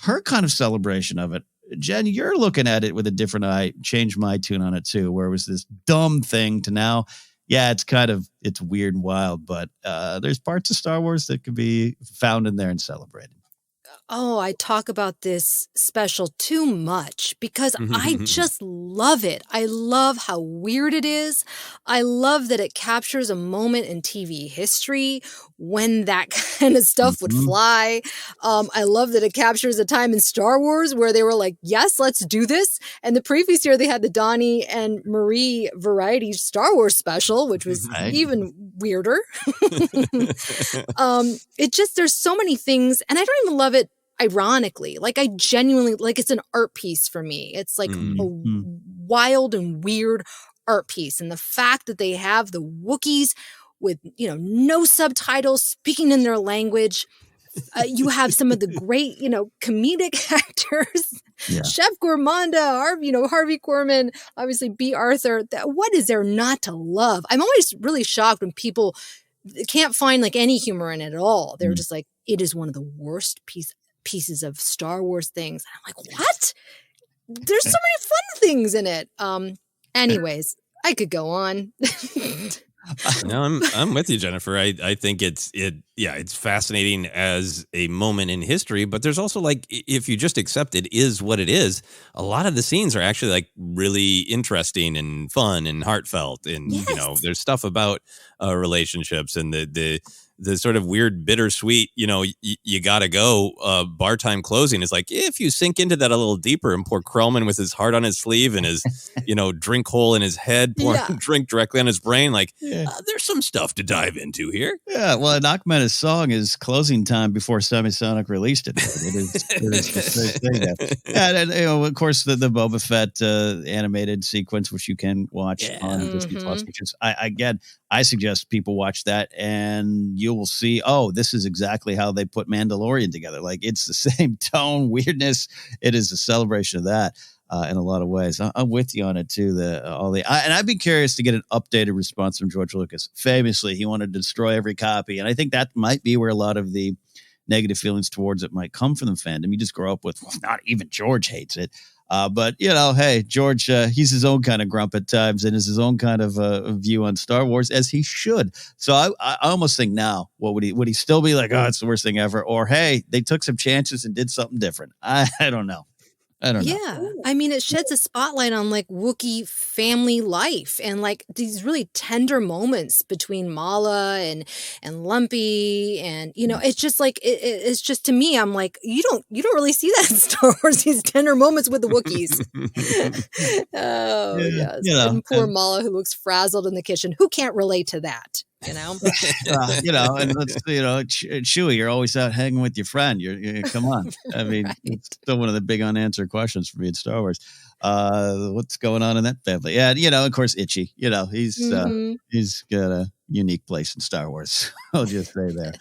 her kind of celebration of it, Jen, you're looking at it with a different eye. Changed my tune on it too, where it was this dumb thing to now, yeah, it's weird and wild, but there's parts of Star Wars that could be found in there and celebrated. Oh, I talk about this special too much because I just love it. I love how weird it is. I love that it captures a moment in TV history when that kind of stuff would fly. I love that it captures a time in Star Wars where they were like, yes, let's do this. And the previous year they had the Donnie and Marie variety Star Wars special, which was even weirder. There's so many things, and I don't even love it ironically. Like, I genuinely, like, it's an art piece for me. It's like a wild and weird art piece. And the fact that they have the Wookiees with, no subtitles speaking in their language. You have some of the great, comedic actors, Chef Gourmanda, Harvey Korman, obviously B. Arthur. What is there not to love? I'm always really shocked when people can't find like any humor in it at all. They're just like, it is one of the worst pieces of Star Wars things. And I'm like, what? There's so many fun things in it. Anyways, I could go on. No, I'm with you, Jennifer. I think it's fascinating as a moment in history, but there's also, like, if you just accept it is what it is, a lot of the scenes are actually like really interesting and fun and heartfelt, and there's stuff about relationships and the sort of weird bittersweet, you gotta go, bar time closing is like, if you sink into that a little deeper, and poor Krellman with his heart on his sleeve and his, drink hole in his head, pouring drink directly on his brain, like, there's some stuff to dive into here. Yeah, well, and Akmena's song is closing time before Semisonic released it. It is the thing. Yeah, and of course, the Boba Fett animated sequence, which you can watch on Disney Plus, which is, I suggest people watch that, and you will see, this is exactly how they put Mandalorian together. Like, it's the same tone, weirdness. It is a celebration of that in a lot of ways. I'm with you on it too. And I'd be curious to get an updated response from George Lucas. Famously, he wanted to destroy every copy, and I think that might be where a lot of the negative feelings towards it might come from the fandom. You just grow up with, well, not even George hates it. But, hey, George, he's his own kind of grump at times, and is his own kind of view on Star Wars, as he should. So I almost think now, would he still be like, oh, it's the worst thing ever? Or, hey, they took some chances and did something different? I don't know. I don't know. Yeah. I mean, it sheds a spotlight on like Wookiee family life and like these really tender moments between Mala and Lumpy. And, it's just like, it's just, to me, I'm like, you don't really see that in Star Wars, these tender moments with the Wookiees. Oh, Yeah, yes. And poor Mala, who looks frazzled in the kitchen. Who can't relate to that? And let's Chewie, you're always out hanging with your friend. You're come on. I mean, Right. It's still one of the big unanswered questions for me in Star Wars. What's going on in that family? Yeah, of course, Itchy. He's got a unique place in Star Wars. I'll just say there.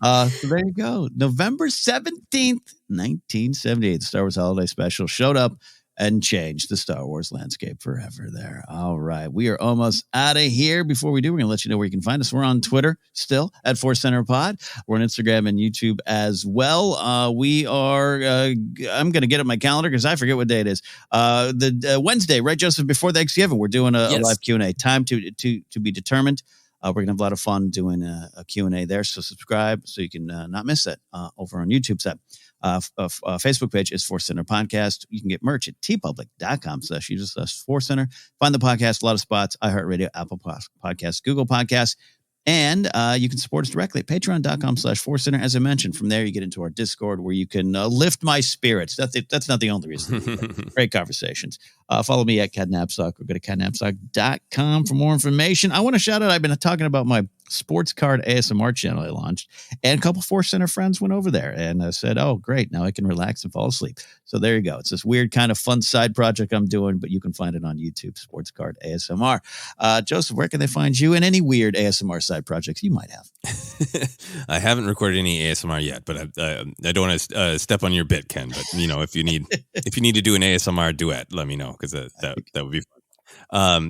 So there you go. November 17th, 1978, the Star Wars Holiday Special showed up and changed the Star Wars landscape forever there. All right. We are almost out of here. Before we do, we're going to let you know where you can find us. We're on Twitter still at ForceCenter Pod. We're on Instagram and YouTube as well. We are, I'm going to get up my calendar because I forget what day it is. The Wednesday, right, Joseph, before Thanksgiving, we're doing a live Q&A. Time to be determined. We're going to have a lot of fun doing a Q&A there. So subscribe so you can not miss that over on YouTube's app. Facebook page is ForceCenter Podcast. You can get merch at tpublic.com/ForceCenter. Find the podcast, a lot of spots, iHeartRadio, Apple Podcasts, Google Podcasts. And you can support us directly at patreon.com/ForceCenter. As I mentioned, from there you get into our Discord where you can lift my spirits. That's not the only reason. Great conversations. Follow me at Ken Napzok or go to KenNapzok.com for more information. I want to shout out, I've been talking about my sports card ASMR channel I launched, and a couple Force Center friends went over there and said, oh, great, now I can relax and fall asleep. So there you go. It's this weird kind of fun side project I'm doing, but you can find it on YouTube, Sports Card ASMR. Joseph, where can they find you and any weird ASMR side projects you might have? I haven't recorded any ASMR yet, but I don't want to step on your bit, Ken. But if you need to do an ASMR duet, let me know because that would be fun.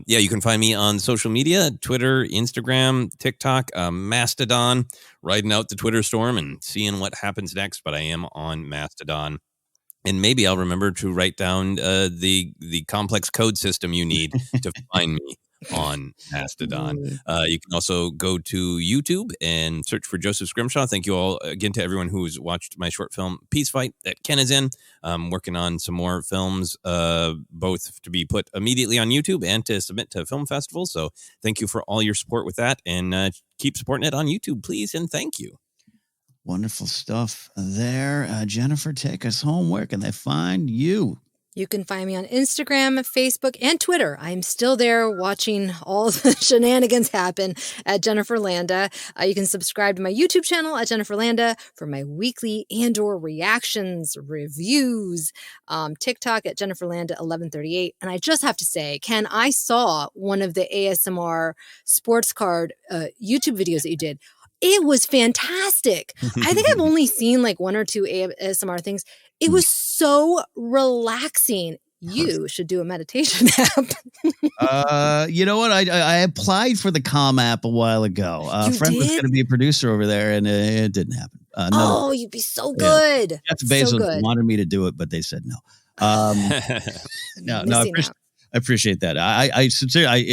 You can find me on social media, Twitter, Instagram, TikTok, Mastodon, riding out the Twitter storm and seeing what happens next. But I am on Mastodon. And maybe I'll remember to write down the complex code system you need to find me on Mastodon. You can also go to YouTube and search for Joseph Scrimshaw. Thank you all again to everyone who's watched my short film Peace Fight that Ken is in. I'm working on some more films, both to be put immediately on YouTube and to submit to film festivals. So thank you for all your support with that, and keep supporting it on YouTube, please, and thank you. Wonderful stuff there. Jennifer, take us home. Where can they find you? You can find me on Instagram, Facebook, and Twitter. I'm still there watching all the shenanigans happen at Jennifer Landa. You can subscribe to my YouTube channel at Jennifer Landa for my weekly Andor reactions, reviews, TikTok at Jennifer Landa 1138. And I just have to say, Ken, I saw one of the ASMR sports card YouTube videos that you did. It was fantastic. I think I've only seen like one or two ASMR things. It was so relaxing. You should do a meditation app. You know what? I applied for the Calm app a while ago. A friend was going to be a producer over there, and it didn't happen. You'd be so good. Jeff Bezos wanted me to do it, but they said no. No, I appreciate that. I sincerely,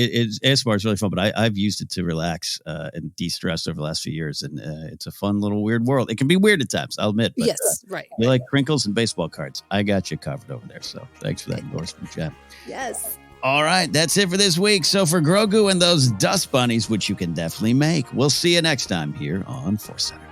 ASMR is really fun, but I've used it to relax and de-stress over the last few years, and it's a fun little weird world. It can be weird at times, I'll admit. But, yes, right. You like crinkles and baseball cards. I got you covered over there, so thanks for that endorsement, Jeff. Yes. All right, that's it for this week. So for Grogu and those dust bunnies, which you can definitely make, we'll see you next time here on ForceCenter.